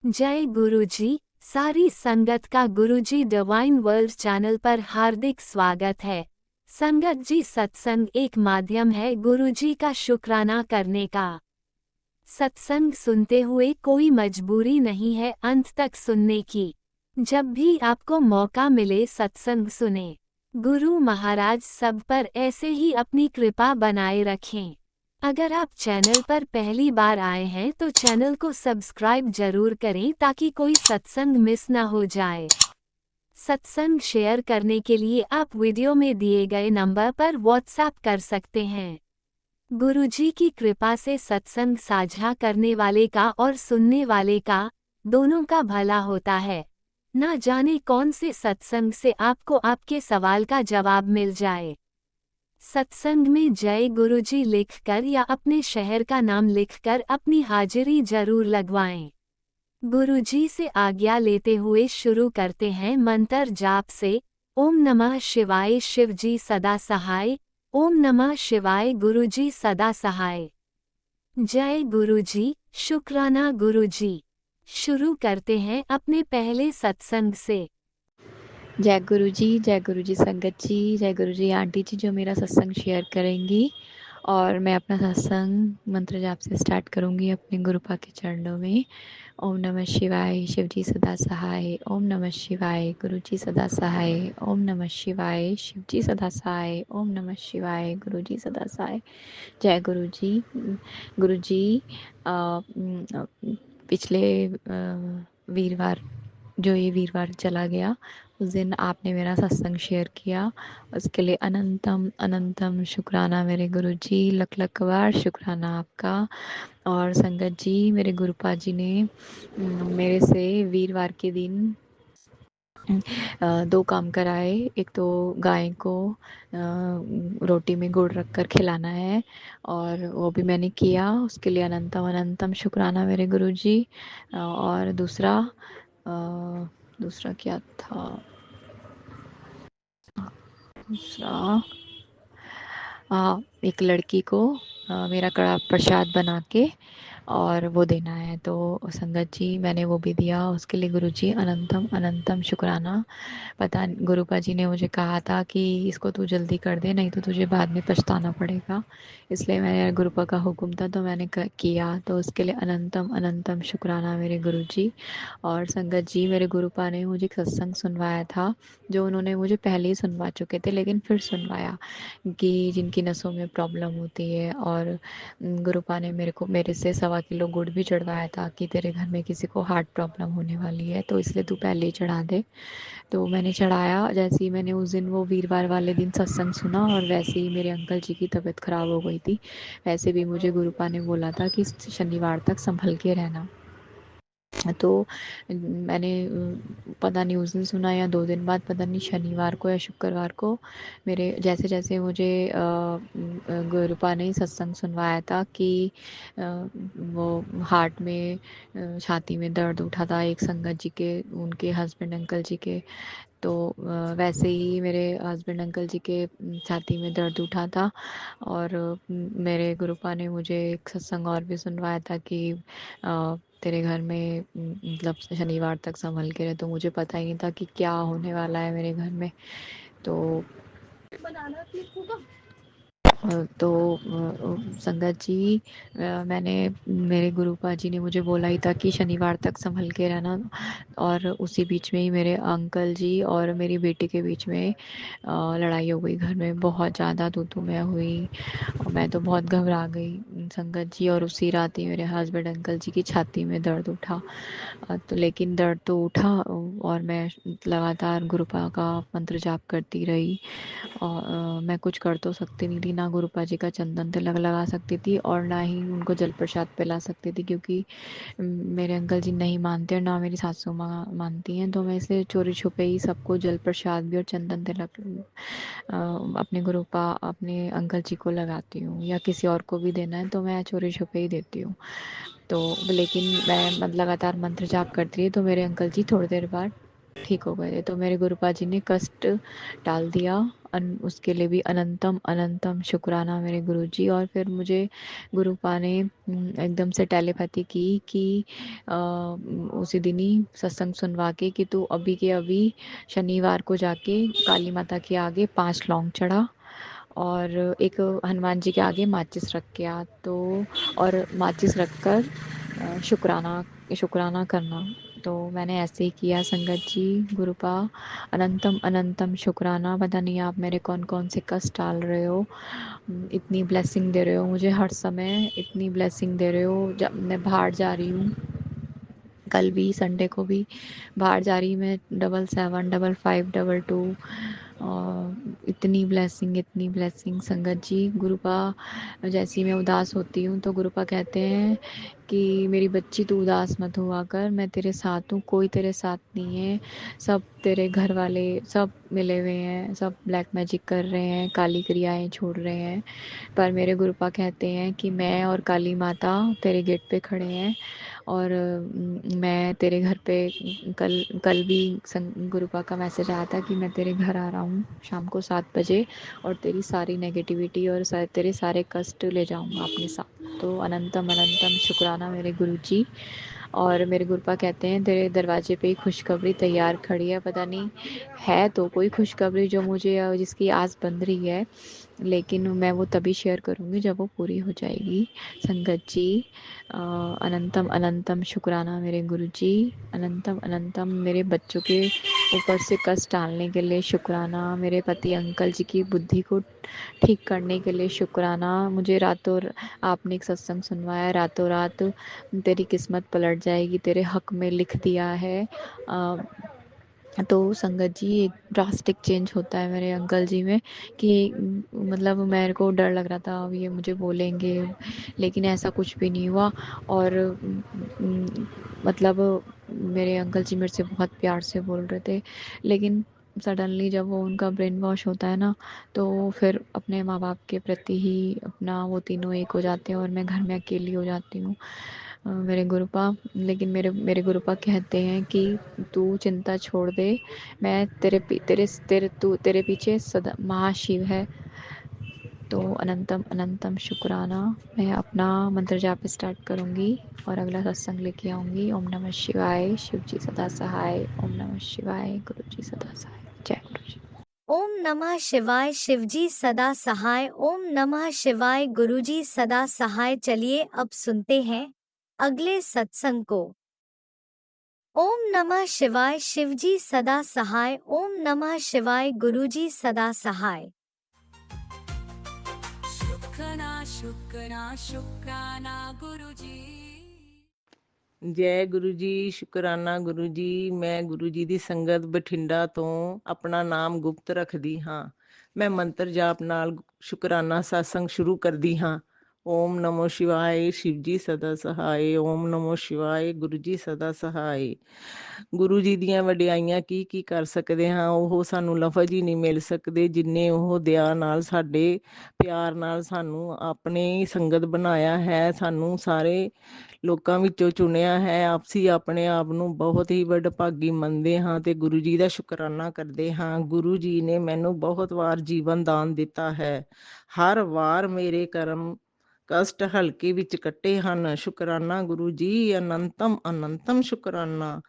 जय गुरुजी। सारी संगत का गुरुजी डिवाइन वर्ल्ड चैनल पर हार्दिक स्वागत है। संगत जी, सत्संग एक माध्यम है गुरुजी का शुक्राना करने का। सत्संग सुनते हुए कोई मजबूरी नहीं है अंत तक सुनने की। जब भी आपको मौका मिले सत्संग सुने। गुरु महाराज सब पर ऐसे ही अपनी कृपा बनाए रखें। अगर आप चैनल पर पहली बार आए हैं तो चैनल को सब्सक्राइब जरूर करें ताकि कोई सत्संग मिस ना हो जाए। सत्संग शेयर करने के लिए आप वीडियो में दिए गए नंबर पर व्हाट्सएप कर सकते हैं। गुरुजी की कृपा से सत्संग साझा करने वाले का और सुनने वाले का, दोनों का भला होता है। ना जाने कौन से सत्संग से आपको आपके सवाल का जवाब मिल जाए। सत्संग में जय गुरुजी लिखकर या अपने शहर का नाम लिखकर अपनी हाजिरी जरूर लगवाएं। गुरुजी से आज्ञा लेते हुए शुरू करते हैं मंत्र जाप से। ओम नमः शिवाय शिवजी सदा सहाय। ओम नमः शिवाय गुरुजी सदा सहाय। जय गुरुजी, शुक्राना गुरुजी। शुरू करते हैं अपने पहले सत्संग से। जय गुरु जी संगत जी, जय गुरु जी आंटी जी जो मेरा सत्संग शेयर करेंगी। और मैं अपना सत्संग मंत्र जाप से स्टार्ट करूंगी अपने गुरुपा के चरणों में। ओम नमः शिवाय शिव जी सदा सहाय। ओम नमः शिवाय गुरु जी सदा सहाय। ओम नमः शिवाय शिव जी सदा सहाय। ओम नमः शिवाय गुरु जी सदा सहाय। जय गुरु जी। गुरु जी पिछले वीरवार, जो ये वीरवार चला गया, उस दिन आपने मेरा सत्संग शेयर किया, उसके लिए अनंतम अनंतम शुक्राना मेरे गुरु जी। लख लख बार शुक्राना आपका। और संगत जी, मेरे गुरुपा जी ने मेरे से वीरवार के दिन दो काम कराए। एक तो गाय को रोटी में गुड़ रखकर खिलाना है, और वो भी मैंने किया। उसके लिए अनंतम अनंतम शुक्राना मेरे गुरु जी। और दूसरा दूसरा क्या था? दूसरा एक लड़की को मेरा कड़ा प्रसाद बना के और वो देना है। तो संगत जी, मैंने वो भी दिया। उसके लिए गुरुजी अनंतम अनंतम शुक्राना। पता गुरुपा जी ने मुझे कहा था कि इसको तू जल्दी कर दे, नहीं तो तुझे बाद में पछताना पड़ेगा। इसलिए मैंने गुरुपा का हुक्म था तो मैंने किया। तो उसके लिए अनंतम अनंतम शुक्राना मेरे गुरुजी। और संगत जी, मेरे गुरुपा ने मुझे एक सत्संग सुनवाया था, जो उन्होंने मुझे पहले ही सुनवा चुके थे, लेकिन फिर सुनवाया कि जिनकी नसों में प्रॉब्लम होती है। और गुरुपा ने मेरे से 1.25 किलो गुड़ भी चढ़वाया था कि तेरे घर में किसी को हार्ट प्रॉब्लम होने वाली है, तो इसलिए तू पहले ही चढ़ा दे। तो मैंने चढ़ाया। जैसे ही मैंने उस दिन वो वीरवार वाले दिन सत्संग सुना, और वैसे ही मेरे अंकल जी की तबीयत ख़राब हो गई थी। वैसे भी मुझे गुरुपा ने बोला था कि शनिवार तक संभल के रहना। तो मैंने पता नहीं उस दिन सुना या 2 दिन बाद, पता नहीं शनिवार को या शुक्रवार को, मेरे जैसे जैसे मुझे गुरुपा ने सत्संग सुनवाया था कि वो हार्ट में छाती में दर्द उठा था एक संगत जी के, उनके हस्बैंड अंकल जी के। तो वैसे ही मेरे हस्बैंड अंकल जी के छाती में दर्द उठा था। और मेरे गुरुपा ने मुझे एक सत्संग और भी सुनवाया था कि तेरे घर में मतलब शनिवार तक संभल के रहे। तो मुझे पता ही नहीं था कि क्या होने वाला है मेरे घर में। तो तो संगत जी, मैंने मेरे गुरुपा जी ने मुझे बोला ही था कि शनिवार तक संभल के रहना। और उसी बीच में ही मेरे अंकल जी और मेरी बेटी के बीच में लड़ाई हो गई घर में, बहुत ज़्यादा तू मैं हुई। और मैं तो बहुत घबरा गई संगत जी। और उसी रात ही मेरे हस्बैंड अंकल जी की छाती में दर्द उठा। तो लेकिन दर्द तो उठा, और मैं लगातार गुरुपा का मंत्र जाप करती रही। और मैं कुछ कर तो सकती नहीं थी, ना गुरुपा जी का चंदन तिलक लगा सकती थी और ना ही उनको जल प्रसाद पिला सकती थी, क्योंकि मेरे अंकल जी नहीं मानते और ना मेरी सासू माँ मानती हैं। तो मैं इसे चोरी छुपे ही सबको जल प्रसाद भी और चंदन तिलक अपने गुरुपा अपने अंकल जी को लगाती हूँ, या किसी और को भी देना है तो मैं चोरी छुपे ही देती हूँ। तो लेकिन मैं लगातार मंत्र जाप करती रही, तो मेरे अंकल जी थोड़ी देर बाद ठीक हो गए थे। तो मेरे गुरुपा जी ने कष्ट टाल दिया उसके लिए भी अनंतम अनंतम शुक्राना मेरे गुरुजी। और फिर मुझे गुरुपा ने एकदम से टेलीपैथी की कि उसी दिन ही सत्संग सुनवा के कि तू अभी के अभी शनिवार को जाके काली माता के आगे 5 लौंग चढ़ा और एक हनुमान जी के आगे माचिस रख के आ। तो और माचिस रख कर शुक्राना शुक्राना करना। तो मैंने ऐसे ही किया संगत जी। गुरुपा अनंतम अनंतम शुक्राना। पता नहीं आप मेरे कौन कौन से कष्ट टाल रहे हो, इतनी ब्लेसिंग दे रहे हो मुझे, हर समय इतनी ब्लेसिंग दे रहे हो। जब मैं बाहर जा रही हूँ, कल भी संडे को भी बाहर जा रही मैं 77 55 22 और इतनी ब्लेसिंग संगत जी। गुरुपा जैसी मैं उदास होती हूँ तो गुरुपा कहते हैं कि मेरी बच्ची तू उदास मत हुआ कर, मैं तेरे साथ हूँ, कोई तेरे साथ नहीं है, सब तेरे घर वाले सब मिले हुए हैं, सब ब्लैक मैजिक कर रहे हैं, काली क्रियाएं छोड़ रहे हैं। पर मेरे गुरुपा कहते हैं कि मैं और काली माता तेरे गेट पे खड़े हैं और मैं तेरे घर पे कल कल भी गुरुपा का मैसेज आया था कि मैं तेरे घर आ रहा हूँ शाम को 7 बजे और तेरी सारी नेगेटिविटी और तेरे सारे कष्ट ले जाऊँगा अपने साथ। तो अनंतम अनंतम शुक्राना मेरे गुरुजी। और मेरे गुरुपा कहते हैं तेरे दरवाजे पे ही खुशखबरी तैयार खड़ी है। पता नहीं है तो कोई खुशखबरी जो मुझे जिसकी आस बंध रही है, लेकिन मैं वो तभी शेयर करूँगी जब वो पूरी हो जाएगी संगत जी। अनंतम अनंतम शुक्राना मेरे गुरुजी। अनंतम अनंतम मेरे बच्चों के ऊपर से कष्ट टालने के लिए शुक्राना। मेरे पति अंकल जी की बुद्धि को ठीक करने के लिए शुक्राना। मुझे रातों आपने एक सत्संग सुनवाया, रातों रात तेरी किस्मत पलट जाएगी, तेरे हक में लिख दिया है। तो संगत जी एक ड्रास्टिक चेंज होता है मेरे अंकल जी में कि मतलब मेरे को डर लग रहा था अब ये मुझे बोलेंगे, लेकिन ऐसा कुछ भी नहीं हुआ। और मतलब मेरे अंकल जी मेरे से बहुत प्यार से बोल रहे थे, लेकिन सडनली जब वो उनका ब्रेन वॉश होता है ना, तो फिर अपने माँ बाप के प्रति ही अपना वो तीनों एक हो जाते हैं और मैं घर में अकेली हो जाती हूँ मेरे गुरुपा। लेकिन मेरे मेरे गुरुपा कहते हैं कि तू चिंता छोड़ दे, मैं तेरे पीछे सदा महाशिव है। तो अनंतम अनंतम शुक्राना। मैं अपना मंत्र जाप स्टार्ट करूँगी और अगला सत्संग लेके आऊँगी। ओम नमः शिवाय, शिव जी सदा सहाय। ओम नमः शिवाय, गुरु जी सदा सहाय। जय गुरु जी। ओम नमः शिवाय, शिवजी सदा सहाय। ओम नमः शिवाय, गुरुजी सदा सहाय। चलिए अब सुनते हैं अगले सत्संग को। ओम नमः शिवाय, शिवजी सदा सहाय। ओम नमः शिवाय, गुरुजी सदा सहाय। शुक्राना शुक्राना शुक्राना गुरुजी। ਜੈ ਗੁਰੂ ਜੀ, ਸ਼ੁਕਰਾਨਾ ਗੁਰੂ ਜੀ। ਮੈਂ ਗੁਰੂ ਜੀ ਦੀ ਸੰਗਤ ਬਠਿੰਡਾ ਤੋਂ ਆਪਣਾ ਨਾਮ ਗੁਪਤ ਰੱਖਦੀ ਹਾਂ। ਮੈਂ ਮੰਤਰ ਜਾਪ ਨਾਲ ਸ਼ੁਕਰਾਨਾ satsang ਸ਼ੁਰੂ ਕਰਦੀ ਹਾਂ। ਓਮ ਨਮੋ ਸ਼ਿਵਾਏ, ਸ਼ਿਵ ਜੀ ਸਦਾ ਸਹਾਏ। ਓਮ ਨਮੋ ਸ਼ਿਵਾਏ, ਗੁਰੂ ਜੀ ਸਦਾ ਸਹਾਏ। ਗੁਰੂ ਜੀ ਦੀਆਂ ਵਡਿਆਈਆਂ ਕੀ ਕਰ ਸਕਦੇ ਹਾਂ, ਉਹ ਸਾਨੂੰ ਲਫ਼ਜ਼ ਹੀ ਨਹੀਂ ਮਿਲ ਸਕਦੇ, ਜਿੰਨੇ ਉਹ ਦਇਆ ਨਾਲ ਸਾਡੇ ਪਿਆਰ ਨਾਲ ਸਾਨੂੰ ਆਪਣੇ ਸੰਗਤ ਬਣਾਇਆ ਹੈ, ਸਾਨੂੰ ਸਾਰੇ ਲੋਕਾਂ ਵਿੱਚੋਂ ਚੁਣਿਆ ਹੈ। ਆਪਸੀ ਆਪਣੇ ਆਪ ਨੂੰ ਬਹੁਤ ਹੀ ਵਡਭਾਗੀ ਮੰਨਦੇ ਹਾਂ ਤੇ ਗੁਰੂ ਜੀ ਦਾ ਸ਼ੁਕਰਾਨਾ ਕਰਦੇ ਹਾਂ। ਗੁਰੂ ਜੀ ਨੇ ਮੈਨੂੰ ਬਹੁਤ ਵਾਰ ਜੀਵਨ ਦਾਨ ਦਿੱਤਾ ਹੈ। ਹਰ ਵਾਰ ਮੇਰੇ ਕਰਮ ਕਸ਼ਟ ਹਲਕੇ ਵਿੱਚ ਕੱਟੇ ਹਨ। ਸ਼ੁਕਰਾਨਾ ਗੁਰੂ ਜੀ, ਅਨੰਤਮ ਅਨੰਤਮ ਸ਼ੁਕਰਾਨਾ।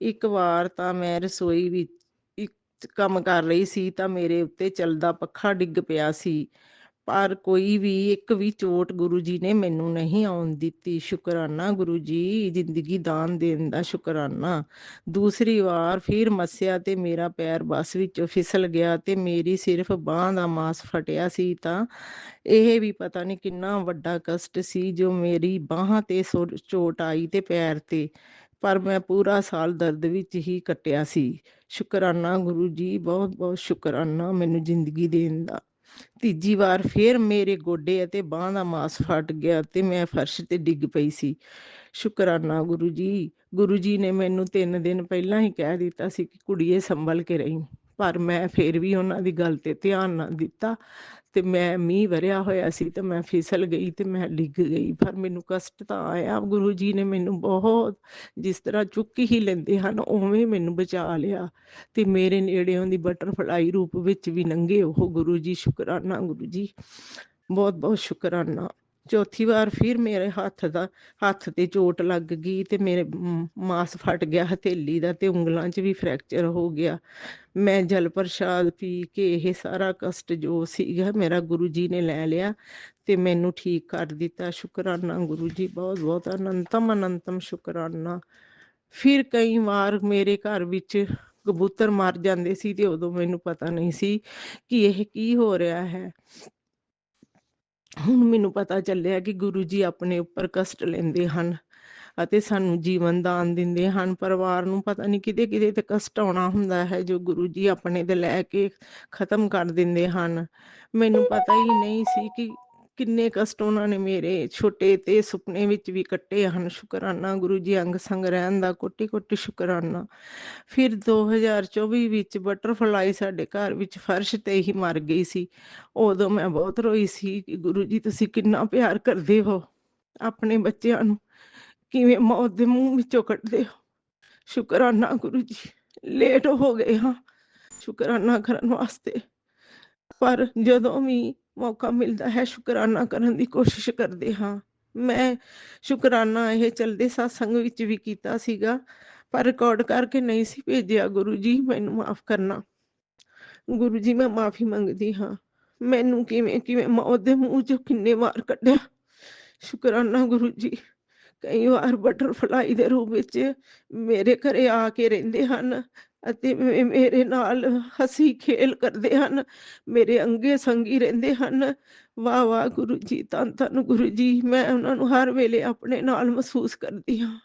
ਇੱਕ ਵਾਰ ਤਾਂ ਮੈਂ ਰਸੋਈ ਵਿੱਚ ਕੰਮ ਕਰ ਰਹੀ ਸੀ ਤਾਂ ਮੇਰੇ ਉੱਤੇ ਚੱਲਦਾ ਪੱਖਾ ਡਿੱਗ ਪਿਆ ਸੀ, ਪਰ ਕੋਈ ਵੀ ਇੱਕ ਵੀ ਚੋਟ ਗੁਰੂ ਜੀ ਨੇ ਮੈਨੂੰ ਨਹੀਂ ਆਉਣ ਦਿੱਤੀ। ਸ਼ੁਕਰਾਨਾ ਗੁਰੂ ਜੀ, ਜ਼ਿੰਦਗੀ ਦਾਨ ਦੇਣ ਦਾ ਸ਼ੁਕਰਾਨਾ। ਦੂਸਰੀ ਵਾਰ ਫਿਰ ਮੱਸਿਆ ਤੇ ਮੇਰਾ ਪੈਰ ਬੱਸ ਵਿੱਚੋਂ ਫਿਸਲ ਗਿਆ ਤੇ ਮੇਰੀ ਸਿਰਫ ਬਾਂਹ ਦਾ ਮਾਸ ਫਟਿਆ ਸੀ, ਤਾਂ ਇਹ ਵੀ ਪਤਾ ਨਹੀਂ ਕਿੰਨਾ ਵੱਡਾ ਕਸ਼ਟ ਸੀ ਜੋ ਮੇਰੀ ਬਾਂਹ ਤੇ ਚੋਟ ਆਈ ਤੇ ਪੈਰ ਤੇ, ਪਰ ਮੈਂ ਪੂਰਾ ਸਾਲ ਦਰਦ ਵਿੱਚ ਹੀ ਕੱਟਿਆ ਸੀ। ਸ਼ੁਕਰਾਨਾ ਗੁਰੂ ਜੀ, ਬਹੁਤ ਬਹੁਤ ਸ਼ੁਕਰਾਨਾ ਮੈਨੂੰ ਜ਼ਿੰਦਗੀ ਦੇਣ ਦਾ। ਤੀਜੀ ਵਾਰ ਫਿਰ ਮੇਰੇ ਗੋਡੇ ਅਤੇ ਬਾਂਹ ਦਾ ਮਾਸ ਫਟ ਗਿਆ ਤੇ ਮੈਂ ਫਰਸ਼ ਤੇ ਡਿੱਗ ਪਈ ਸੀ। ਸ਼ੁਕਰਾਨਾ ਗੁਰੂ ਜੀ। ਗੁਰੂ ਜੀ ਨੇ ਮੈਨੂੰ 3 ਦਿਨ ਪਹਿਲਾਂ ਹੀ ਕਹਿ ਦਿੱਤਾ ਸੀ ਕਿ ਕੁੜੀਏ ਸੰਭਲ ਕੇ ਰਹੀ, ਪਰ ਮੈਂ ਫਿਰ ਵੀ ਉਹਨਾਂ ਦੀ ਗੱਲ 'ਤੇ ਧਿਆਨ ਨਾ ਦਿੱਤਾ ਤੇ ਮੈਂ ਮੀਂਹ ਵਰਿਆ ਹੋਇਆ ਸੀ ਤੇ ਮੈਂ ਫਿਸਲ ਗਈ ਤੇ ਮੈਂ ਡਿੱਗ ਗਈ। ਪਰ ਮੈਨੂੰ ਕਸ਼ਟ ਤਾਂ ਆਇਆ, ਗੁਰੂ ਜੀ ਨੇ ਮੈਨੂੰ ਬਹੁਤ, ਜਿਸ ਤਰ੍ਹਾਂ ਚੁੱਕ ਹੀ ਲੈਂਦੇ ਹਨ ਉਵੇਂ ਮੈਨੂੰ ਬਚਾ ਲਿਆ ਤੇ ਮੇਰੇ ਨੇੜਿਓਂ ਦੀ ਬਟਰਫਲਾਈ ਰੂਪ ਵਿੱਚ ਵੀ ਲੰਘੇ ਉਹ ਗੁਰੂ ਜੀ। ਸ਼ੁਕਰਾਨਾ ਗੁਰੂ ਜੀ, ਬਹੁਤ ਬਹੁਤ ਸ਼ੁਕਰਾਨਾ। ਚੌਥੀ ਵਾਰ ਫਿਰ ਮੇਰੇ ਹੱਥ ਤੇ ਚੋਟ ਲੱਗ ਗਈ ਤੇ ਮੇਰੇ ਮਾਸ ਫਟ ਗਿਆ ਹਥੇਲੀ ਦਾ ਤੇ ਉਂਗਲਾਂ 'ਚ ਵੀ ਫ੍ਰੈਕਚਰ ਹੋ ਗਿਆ। ਮੈਂ ਜਲ ਪ੍ਰਸ਼ਾਦ ਪੀ ਕੇ ਇਹ ਸਾਰਾ ਕਸ਼ਟ ਜੋ ਸੀਗਾ ਮੇਰਾ ਗੁਰੂ ਜੀ ਨੇ ਲੈ ਲਿਆ ਤੇ ਮੈਨੂੰ ਠੀਕ ਕਰ ਦਿੱਤਾ। ਸ਼ੁਕਰਾਨਾ ਗੁਰੂ ਜੀ, ਬਹੁਤ ਬਹੁਤ ਅਨੰਤਮ ਅਨੰਤਮ ਸ਼ੁਕਰਾਨਾ। ਫਿਰ ਕਈ ਵਾਰ ਮੇਰੇ ਘਰ ਵਿੱਚ ਕਬੂਤਰ ਮਰ ਜਾਂਦੇ ਸੀ ਤੇ ਉਦੋਂ ਮੈਨੂੰ ਪਤਾ ਨਹੀਂ ਸੀ ਕਿ ਇਹ ਕੀ ਹੋ ਰਿਹਾ ਹੈ। ਹੁਣ ਮੈਨੂੰ ਪਤਾ ਚੱਲਿਆ ਕਿ ਗੁਰੂ ਜੀ ਆਪਣੇ ਉੱਪਰ ਕਸ਼ਟ ਲੈਂਦੇ ਹਨ ਅਤੇ ਸਾਨੂੰ ਜੀਵਨ ਦਾਨ ਦਿੰਦੇ ਹਨ। ਪਰਿਵਾਰ ਨੂੰ ਪਤਾ ਨਹੀਂ ਕਿਤੇ ਕਿਤੇ ਤੇ ਕਸ਼ਟ ਆਉਣਾ ਹੁੰਦਾ ਹੈ ਜੋ ਗੁਰੂ ਜੀ ਆਪਣੇ ਤੇ ਲੈ ਕੇ ਖਤਮ ਕਰ ਦਿੰਦੇ ਹਨ। ਮੈਨੂੰ ਪਤਾ ਹੀ ਨਹੀਂ ਸੀ ਕਿ ਕਿੰਨੇ ਕਸ਼ਟ ਉਹਨਾਂ ਨੇ ਮੇਰੇ ਛੋਟੇ ਤੇ ਸੁਪਨੇ ਵਿੱਚ ਵੀ ਕੱਟੇ ਹਨ। ਸ਼ੁਕਰਾਨਾ ਗੁਰੂ ਜੀ, ਅੰਗ ਸੰਗ ਰਹਿਣ ਦਾ ਕੋਟੀ ਕੋਟੀ ਸ਼ੁਕਰਾਨਾ। ਫਿਰ 2024 ਵਿੱਚ ਬਟਰਫਲਾਈ ਸਾਡੇ ਘਰ ਵਿੱਚ ਫਰਸ਼ ਤੇ ਹੀ ਮਰ ਗਈ ਸੀ। ਉਦੋਂ ਮੈਂ ਬਹੁਤ ਰੋਈ ਸੀ ਕਿ ਗੁਰੂ ਜੀ ਤੁਸੀਂ ਕਿੰਨਾ ਪਿਆਰ ਕਰਦੇ ਹੋ, ਆਪਣੇ ਬੱਚਿਆਂ ਨੂੰ ਕਿਵੇਂ ਮੌਤ ਦੇ ਮੂੰਹ ਵਿੱਚੋਂ ਕੱਢਦੇ ਹੋ। ਸ਼ੁਕਰਾਨਾ ਗੁਰੂ ਜੀ, ਲੇਟ ਹੋ ਗਏ ਹਾਂ ਸ਼ੁਕਰਾਨਾ ਕਰਨ ਵਾਸਤੇ, ਪਰ ਜਦੋਂ ਵੀ ਮੌਕਾ ਮਿਲਦਾ ਹੈ ਸ਼ੁਕਰਾਨਾ ਕਰਨ ਦੀ ਕੋਸ਼ਿਸ਼ ਕਰਦੇ ਹਾਂ। ਮੈਂ ਸ਼ੁਕਰਾਨਾ ਇਹ ਚਲਦੇ ਸਤਸੰਗ ਵਿੱਚ ਵੀ ਕੀਤਾ ਸੀਗਾ ਪਰ ਰਿਕਾਰਡ ਕਰਕੇ ਨਹੀਂ ਸੀ ਭੇਜਿਆ। ਗੁਰੂ ਜੀ ਮੈਨੂੰ ਮਾਫ ਕਰਨਾ। ਗੁਰੂ ਜੀ ਮੈਂ ਮਾਫੀ ਮੰਗਦੀ ਹਾਂ, ਮੈਨੂੰ ਕਿਵੇਂ ਕਿਵੇਂ ਮੌਤ ਦੇ ਮੂੰਹ ਚੋਂ ਕਿੰਨੇ ਵਾਰ ਕੱਢਿਆ। ਸ਼ੁਕਰਾਨਾ ਗੁਰੂ ਜੀ, ਕਈ ਵਾਰ ਬਟਰਫਲਾਈ ਦੇ ਰੂਪ ਵਿੱਚ ਮੇਰੇ ਘਰੇ ਆ ਕੇ ਰਹਿੰਦੇ ਹਨ ਅਤੇ ਮੇਰੇ ਨਾਲ ਹੱਸੀ ਖੇਲ ਕਰਦੇ ਹਨ, ਮੇਰੇ ਅੰਗੇ ਸੰਗੀ ਰਹਿੰਦੇ ਹਨ। ਵਾਹ ਵਾਹ ਗੁਰੂ ਜੀ, ਧੰਨ ਧੰਨ ਗੁਰੂ ਜੀ, ਮੈਂ ਉਹਨਾਂ ਨੂੰ ਹਰ ਵੇਲੇ ਆਪਣੇ ਨਾਲ ਮਹਿਸੂਸ ਕਰਦੀ ਹਾਂ।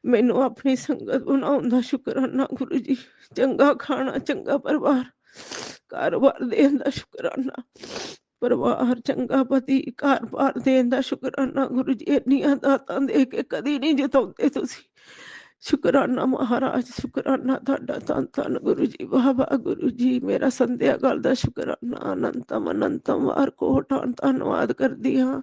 ਮੈਨੂੰ ਆਪਣੀ ਸੰਗਤ ਬਣਾਉਣ ਦਾ ਸ਼ੁਕਰਾਨਾ ਗੁਰੂ ਜੀ। ਚੰਗਾ ਖਾਣਾ, ਚੰਗਾ ਪਰਿਵਾਰ, ਕਾਰੋਬਾਰ ਦੇਣ ਦਾ ਸ਼ੁਕਰਾਨਾ, ਪਰਿਵਾਰ ਚੰਗਾ, ਪਤੀ, ਘਰ-ਬਾਰ ਦੇਣ ਦਾ ਸ਼ੁਕਰਾਨਾ ਗੁਰੂ ਜੀ। ਇੰਨੀਆਂ ਦਾਤਾਂ ਦੇ ਕੇ ਕਦੀ ਨਹੀਂ ਜਿਤਾਉਂਦੇ ਤੁਸੀਂ। ਸ਼ੁਕਰਾਨਾ ਮਹਾਰਾਜ, ਸ਼ੁਕਰਾਨਾ ਤੁਹਾਡਾ, ਧੰਨ ਧੰਨ ਗੁਰੂ ਜੀ। ਵਾਹ ਵਾਹ ਗੁਰੂ ਜੀ, ਮੇਰਾ ਸੰਧਿਆ ਕਾਲ ਦਾ ਸ਼ੁਕਰਾਨਾ ਅਨੰਤਮ ਅਨੰਤਮ ਵਾਰ ਕੋਟਾਂ ਧੰਨਵਾਦ ਕਰਦੀ ਹਾਂ।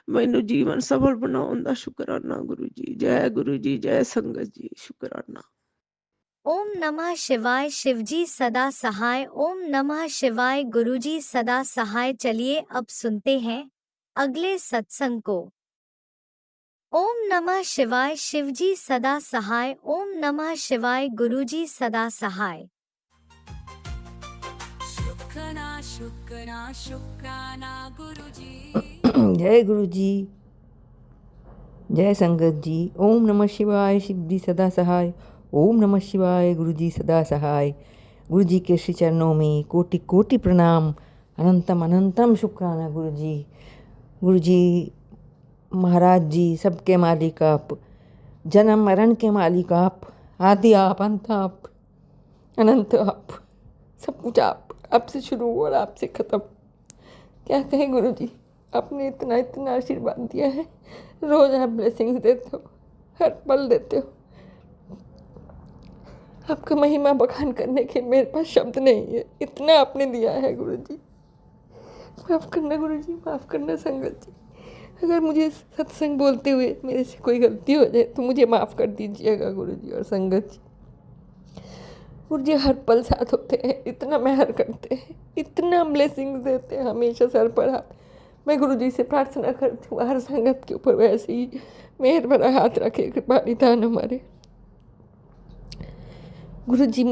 ਮੈਨੂੰ ਜੀਵਨ ਸਫਲ ਬਣਾਉਣ ਦਾ ਸ਼ੁਕਰਾਨਾ ਗੁਰੂ ਜੀ। ਜੈ ਗੁਰੂ ਜੀ, ਜੈ ਸੰਗਤ ਜੀ, ਸ਼ੁਕਰਾਨਾ। ओम नमः शिवाय। शिवजी सदा सहाय। ओम नमः शिवाय। गुरुजी सदा सहाय। चलिए अब सुनते हैं अगले सत्संग को। ओम नमः शिवाय। शिवजी सदा सहाय। ओम नमः शिवाय। गुरुजी सदा सहाय। शुक्राना शुक्राना शुक्राना गुरुजी। जय गुरु जी, जय संगत जी। ओम नमः शिवाय। शिव जी सदा सहाय। ओम नमः शिवाय। गुरु जी सदा सहाय। गुरु जी के श्री चरणों में कोटि कोटि प्रणाम, अनंतम अनंतम शुक्राना गुरु जी। गुरु जी महाराज जी, सबके मालिक आप, जन्म मरण के मालिक आप, आदि आप, अंत आप, अनंत आप, सब कुछ आप, आपसे शुरू और आपसे ख़त्म। क्या कहें गुरु जी, आपने इतना इतना आशीर्वाद दिया है, रोज़ आप ब्लेसिंग्स देते हो, हर पल देते हो। आपका महिमा बखान करने के मेरे पास शब्द नहीं है, इतना आपने दिया है गुरु जी। माफ़ करना गुरु जी, माफ़ करना संगत जी। अगर मुझे सत्संग बोलते हुए मेरे से कोई गलती हो जाए तो मुझे माफ़ कर दीजिएगा गुरु जी और संगत जी। गुरु जी हर पल साथ होते हैं, इतना मेहर करते हैं, इतना ब्लेसिंग्स देते हैं, हमेशा सर पर हाथ। मैं गुरु जी से प्रार्थना करती हूँ हर संगत के ऊपर वैसे ही मेहर भरा हाथ रखे, कृपा निधान हमारे। गुरु जी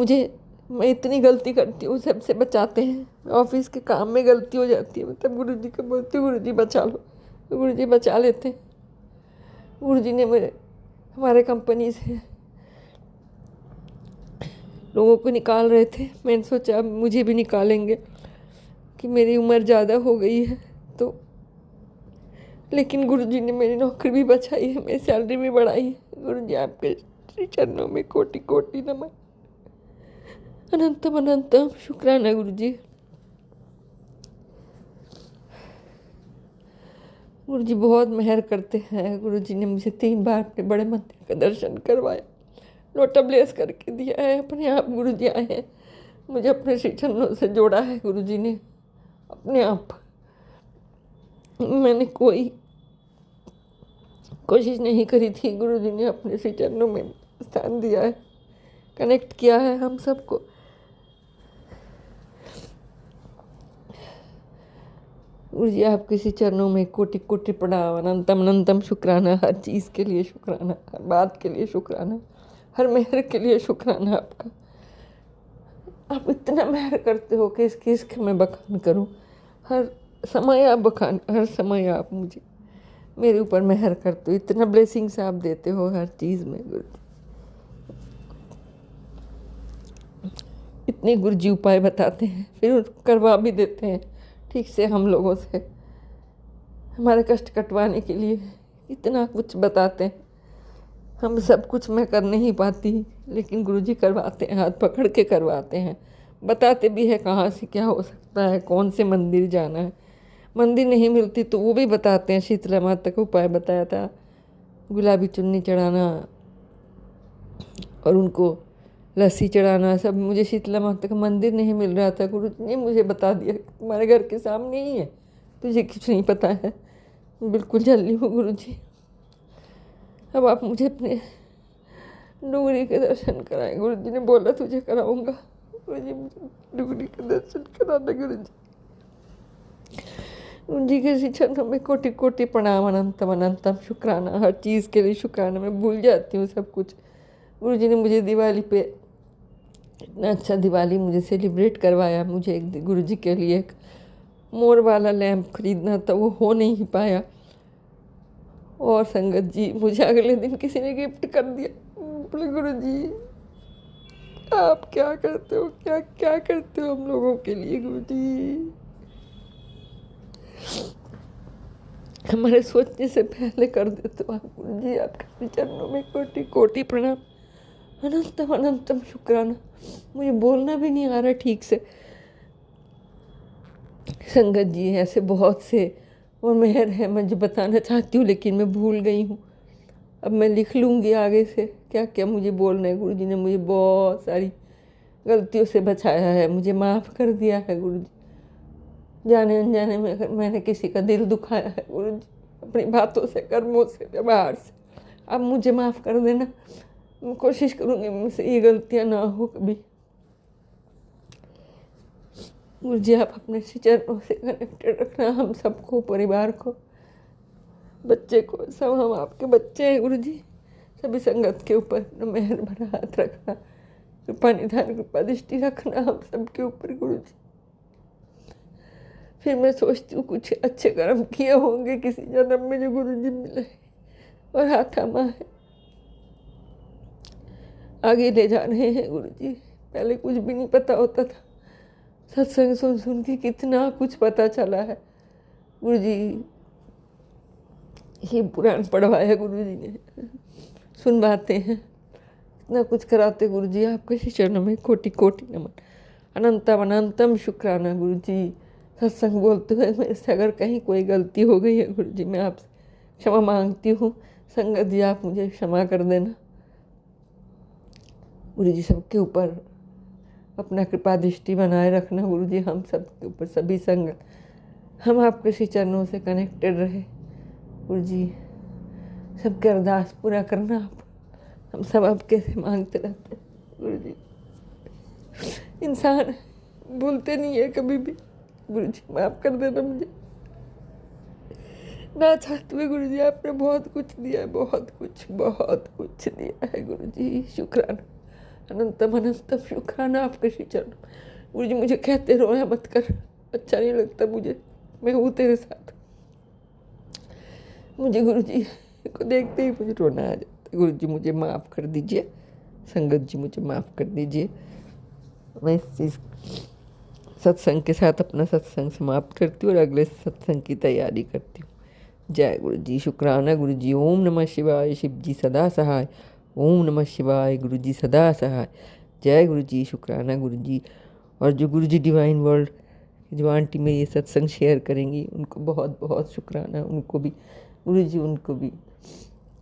मैं इतनी गलती करती हूँ, सबसे बचाते हैं। ऑफिस के काम में गलती हो जाती है, तब गुरु जी को बोलती हूँ गुरु जी बचा लो, गुरु जी बचा लेते हैं। गुरु जी ने हमारे कंपनी से लोगों को निकाल रहे थे, मैंने सोचा अब मुझे भी निकालेंगे कि मेरी उम्र ज़्यादा हो गई है तो, लेकिन गुरु जी ने मेरी नौकरी भी बचाई है, मेरी सैलरी भी बढ़ाई है। गुरु जी आपके श्री चरणों में कोटि कोटि नमन, अनंतम अनंतम शुक्राना गुरु जी। गुरु जी बहुत मेहर करते हैं। गुरु जी ने मुझे 3 बार अपने बड़े मंदिर का दर्शन करवाया, लोटा ब्लेस करके दिया है। अपने आप गुरु जी आए हैं, मुझे अपने श्री चरणों से जोड़ा है गुरुजी ने अपने आप। मैंने कोई कोशिश नहीं करी थी, गुरुजी ने अपने श्री चरणों में स्थान दिया है, कनेक्ट किया है हम सबको। गुरुजी आपके श्री चरणों में कोटि कोटि प्रणाम, अनंतम अनंतम शुक्राना, हर चीज़ के लिए शुक्राना, हर बात के लिए शुक्राना, हर मेहर के लिए शुक्राना आपका। आप इतना मेहर करते हो कि इसकी मैं बखान करूं। हर समय आप बखान, हर समय आप मुझे मेरे ऊपर मेहर करते हो, इतना ब्लेसिंग्स आप देते हो हर चीज़ में। गुरुजी इतने गुरुजी उपाय बताते हैं, फिर करवा भी देते हैं ठीक से हम लोगों से, हमारे कष्ट कटवाने के लिए इतना कुछ बताते हैं। हम सब कुछ मैं कर नहीं पाती, लेकिन गुरुजी करवाते हैं, हाथ पकड़ के करवाते हैं, बताते भी है कहाँ से क्या हो सकता है, कौन से मंदिर जाना है। मंदिर नहीं मिलती तो वो भी बताते हैं। शीतला माता का उपाय बताया था, गुलाबी चुन्नी चढ़ाना और उनको लस्सी चढ़ाना, सब। मुझे शीतला माता का मंदिर नहीं मिल रहा था, गुरुजी ने मुझे बता दिया तुम्हारे घर के सामने ही है, तुझे कुछ नहीं पता है। बिल्कुल जल्दी हूँ गुरुजी। अब आप मुझे अपने डुगरी के दर्शन कराएं। गुरुजी ने बोला तुझे कराऊंगा। गुरुजी मुझे डुगरी के दर्शन कराना। गुरुजी के श्री चरणों में कोटि कोटि प्रणाम, अनंतम अनंतम शुक्राना, हर चीज़ के लिए शुक्राना। मैं भूल जाती हूँ सब कुछ। गुरुजी ने मुझे दिवाली पे इतना अच्छा दिवाली मुझे सेलिब्रेट करवाया। मुझे एक गुरुजी के लिए एक मोर वाला लैंप खरीदना था, वो हो नहीं पाया। और संगत जी, मुझे अगले दिन किसी ने गिफ्ट कर दिया। बोले गुरुजी आप क्या करते हो, क्या क्या करते हो हम लोगों के लिए गुरुजी। हमारे सोचने से पहले कर देते हो आप गुरुजी। आपके चरणों में कोटि कोटि प्रणाम, अनंतम अनंतम शुक्राना। मुझे बोलना भी नहीं आ रहा ठीक से। संगत जी ऐसे बहुत से और मेहर है, मैं जो बताना चाहती हूँ लेकिन मैं भूल गई हूँ। अब मैं लिख लूँगी आगे से क्या क्या मुझे बोलना है। गुरुजी ने मुझे बहुत सारी गलतियों से बचाया है, मुझे माफ़ कर दिया है गुरुजी। जाने अनजाने में अगर मैंने किसी का दिल दुखाया है गुरुजी, अपनी बातों से, कर्मों से, व्यवहार से, अब मुझे माफ़ कर देना। मैं कोशिश करूँगी मुझसे ये गलतियाँ ना हो कभी। गुरुजी आप अपने श्री चरणों से कनेक्टेड रखना हम सबको, परिवार को, बच्चे को, सब हम आपके बच्चे हैं गुरुजी। सभी संगत के ऊपर अपना मेहर भरा हाथ रखना, कृपा निधान, कृपा दृष्टि रखना हम सबके ऊपर गुरुजी। फिर मैं सोचती हूँ कुछ अच्छे कर्म किए होंगे किसी जन्म में जो गुरुजी मिले और हाथ थामा है, आगे ले जा रहे हैं गुरुजी। पहले कुछ भी नहीं पता होता था, सत्संग सुन सुन के कितना कुछ पता चला है गुरुजी। ये पुराण पढ़वाया गुरुजी ने, सुनवाते हैं, इतना कुछ कराते गुरुजी। आपके श्री चरणों में कोटि कोटि नमन, अनंतम अनंतम शुक्राना गुरुजी। सत्संग बोलते हुए मेरे से अगर कहीं कोई गलती हो गई है गुरुजी, मैं आपसे क्षमा मांगती हूँ। संगत जी आप मुझे क्षमा कर देना गुरुजी। सबके ऊपर अपना कृपा दृष्टि बनाए रखना गुरुजी, हम सबके ऊपर, सभी संगत, हम आपके श्री चरणों से कनेक्टेड रहे गुरुजी। सबके अरदास पूरा करना आप, हम सब आपके से मांगते रहते हैं गुरुजी। इंसान भूलते नहीं है कभी भी गुरुजी, माफ़ कर देना मुझे। ना चाहते हुए गुरुजी आपने बहुत कुछ दिया है, बहुत कुछ दिया है गुरुजी। शुक्राना, अनंतम अनंतम शुक्राना आपके श्री चरण। गुरुजी मुझे कहते रोया मत कर, अच्छा नहीं लगता मुझे, मैं हूँ तेरे साथ। मुझे गुरुजी को देखते ही मुझे रोना आ जाता। गुरुजी मुझे माफ़ कर दीजिए, संगत जी मुझे माफ़ कर दीजिए। मैं इस चीज़ सत्संग के साथ अपना सत्संग समाप्त करती हूँ और अगले सत्संग की तैयारी करती हूँ। जय गुरुजी, शुक्राना गुरुजी। ओम नमः शिवाय, शिव जी सदा सहाय। ओम नमः शिवाय, गुरुजी सदा सहाय। जय गुरुजी, शुक्राना गुरुजी। और जो गुरुजी डिवाइन वर्ल्ड जो आंटी में ये सत्संग शेयर करेंगी उनको बहुत बहुत शुक्राना। उनको भी गुरुजी, उनको भी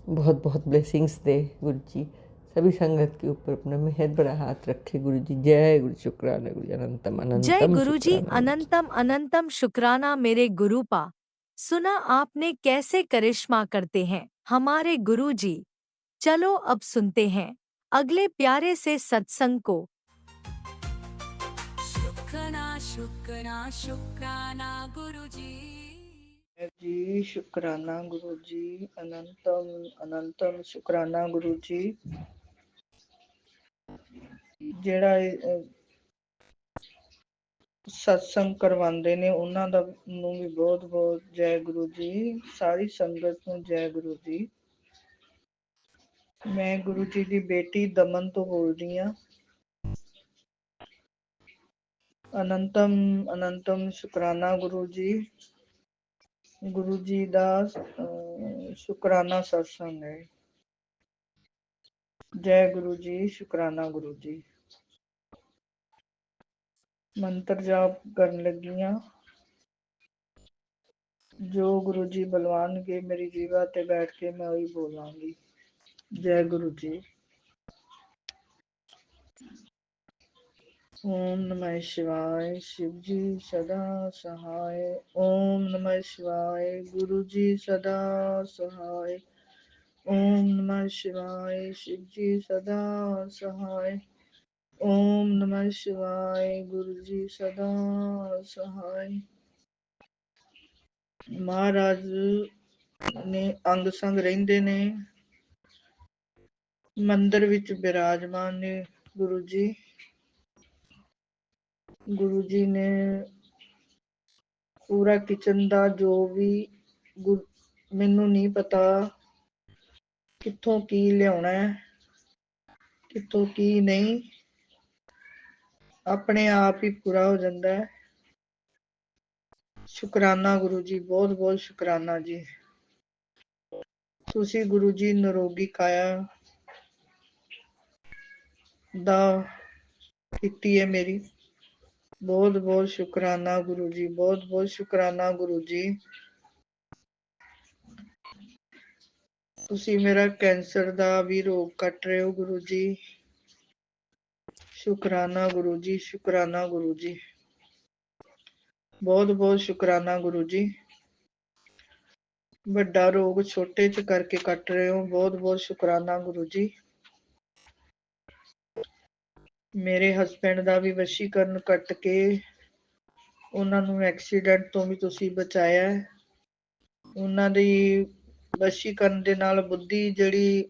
बहुत बहुत ब्लेसिंग्स दे गुरुजी। सभी संगत के ऊपर अपना मेहर भरा हाथ रखे गुरु जी। जय गुरु, शुक्राना गुरु जी, अनंतम जय अनंतम गुरुजी, शुक्राना गुरु जी। अनंतम अनंतम शुक्राना मेरे गुरुपा। सुना आपने कैसे करिश्मा करते हैं हमारे गुरुजी। चलो अब सुनते हैं अगले प्यारे से सत्संग को। शुक्राना शुक्राना शुक्राना गुरुजी जी शुक्राना गुरु जी, अनंतम अनंतम शुक्राना गुरु जी। ਜਿਹੜਾ ਸਤਸੰਗ ਕਰਵਾਉਂਦੇ ਨੇ ਉਹਨਾਂ ਦਾ ਨੂੰ ਵੀ ਬਹੁਤ ਬਹੁਤ ਜੈ ਗੁਰੂ ਜੀ। ਸਾਰੀ ਸੰਗਤ ਨੂੰ ਜੈ ਗੁਰੂ ਜੀ। ਮੈਂ ਗੁਰੂ ਜੀ ਦੀ ਬੇਟੀ ਦਮਨ ਤੋਂ ਬੋਲਦੀ ਹਾਂ। ਅਨੰਤਮ ਅਨੰਤਮ ਸ਼ੁਕਰਾਨਾ ਗੁਰੂ ਜੀ। ਗੁਰੂ ਜੀ ਦਾ ਸ਼ੁਕਰਾਨਾ ਸਤਸੰਗ ਹੈ। ਜੈ ਗੁਰੂ ਜੀ, ਸ਼ੁਕਰਾਨਾ ਗੁਰੂ ਜੀ। ਮੰਤਰ ਜਾਪ ਕਰਨ ਲੱਗੀ ਹਾਂ। ਜੋ ਗੁਰੂ ਜੀ ਬੁਲਵਾਉਣਗੇ ਮੇਰੀ ਜੀਵਾ ਤੇ ਬੈਠ ਕੇ ਮੈਂ ਉਹੀ ਬੋਲਾਂਗੀ। ਜੈ ਗੁਰੂ ਜੀ। ओम नमः शिवाय। शिव जी सदा सहाय। ओम नमः शिवाय। गुरु जी सदा सहाय। ओम नमः शिवाय। शिव जी सदा सहाय। ओम नमः शिवाय। गुरु जी सदा सहाय। महाराज ने अंग संग ਰਹਿੰਦੇ ਨੇ। ਮੰਦਰ ਵਿੱਚ ਬਿਰਾਜਮਾਨ ਨੇ ਗੁਰੂ ਜੀ। ਗੁਰੂ ਜੀ ਨੇ ਪੂਰਾ ਕਿਚਨ ਦਾ ਜੋ ਵੀ ਮੈਨੂੰ ਨਹੀਂ ਪਤਾ ਕਿੱਥੋਂ ਕੀ ਲਿਆਉਣਾ ਹੈ, ਕਿੱਥੋਂ ਕੀ ਨਹੀਂ, ਆਪਣੇ ਆਪ ਹੀ ਪੂਰਾ ਹੋ ਜਾਂਦਾ ਹੈ। ਸ਼ੁਕਰਾਨਾ ਗੁਰੂ ਜੀ, ਬਹੁਤ ਬਹੁਤ ਸ਼ੁਕਰਾਨਾ ਜੀ। ਤੁਸੀਂ ਗੁਰੂ ਜੀ ਨਿਰੋਗੀ ਕਾਇਆ ਦਾ ਕੀਤੀ ਹੈ ਮੇਰੀ। ਬਹੁਤ ਬਹੁਤ ਸ਼ੁਕਰਾਨਾ ਗੁਰੂ ਜੀ, ਬਹੁਤ ਬਹੁਤ ਸ਼ੁਕਰਾਨਾ ਗੁਰੂ ਜੀ। ਤੁਸੀਂ ਮੇਰਾ ਕੈਂਸਰ ਦਾ ਵੀ ਰੋਗ ਕੱਟ ਰਹੇ ਹੋ ਗੁਰੂ ਜੀ। ਸ਼ੁਕਰਾਨਾ ਗੁਰੂ ਜੀ, ਸ਼ੁਕਰਾਨਾ ਗੁਰੂ ਜੀ। ਬਹੁਤ ਬਹੁਤ ਸ਼ੁਕਰਾਨਾ ਗੁਰੂ ਜੀ। ਵੱਡਾ ਰੋਗ ਛੋਟੇ ਚ ਕਰਕੇ ਕੱਟ ਰਹੇ ਹੋ। ਬਹੁਤ ਬਹੁਤ ਸ਼ੁਕਰਾਨਾ ਗੁਰੂ ਜੀ। ਮੇਰੇ ਹਸਬੈਂਡ ਦਾ ਵੀ ਵਸ਼ੀਕਰਨ ਕੱਟ ਕੇ ਉਹਨਾਂ ਨੂੰ ਐਕਸੀਡੈਂਟ ਤੋਂ ਵੀ ਤੁਸੀਂ ਬਚਾਇਆ। ਉਹਨਾਂ ਦੀ ਵਸ਼ੀਕਰਨ ਦੇ ਨਾਲ ਬੁੱਧੀ ਜਿਹੜੀ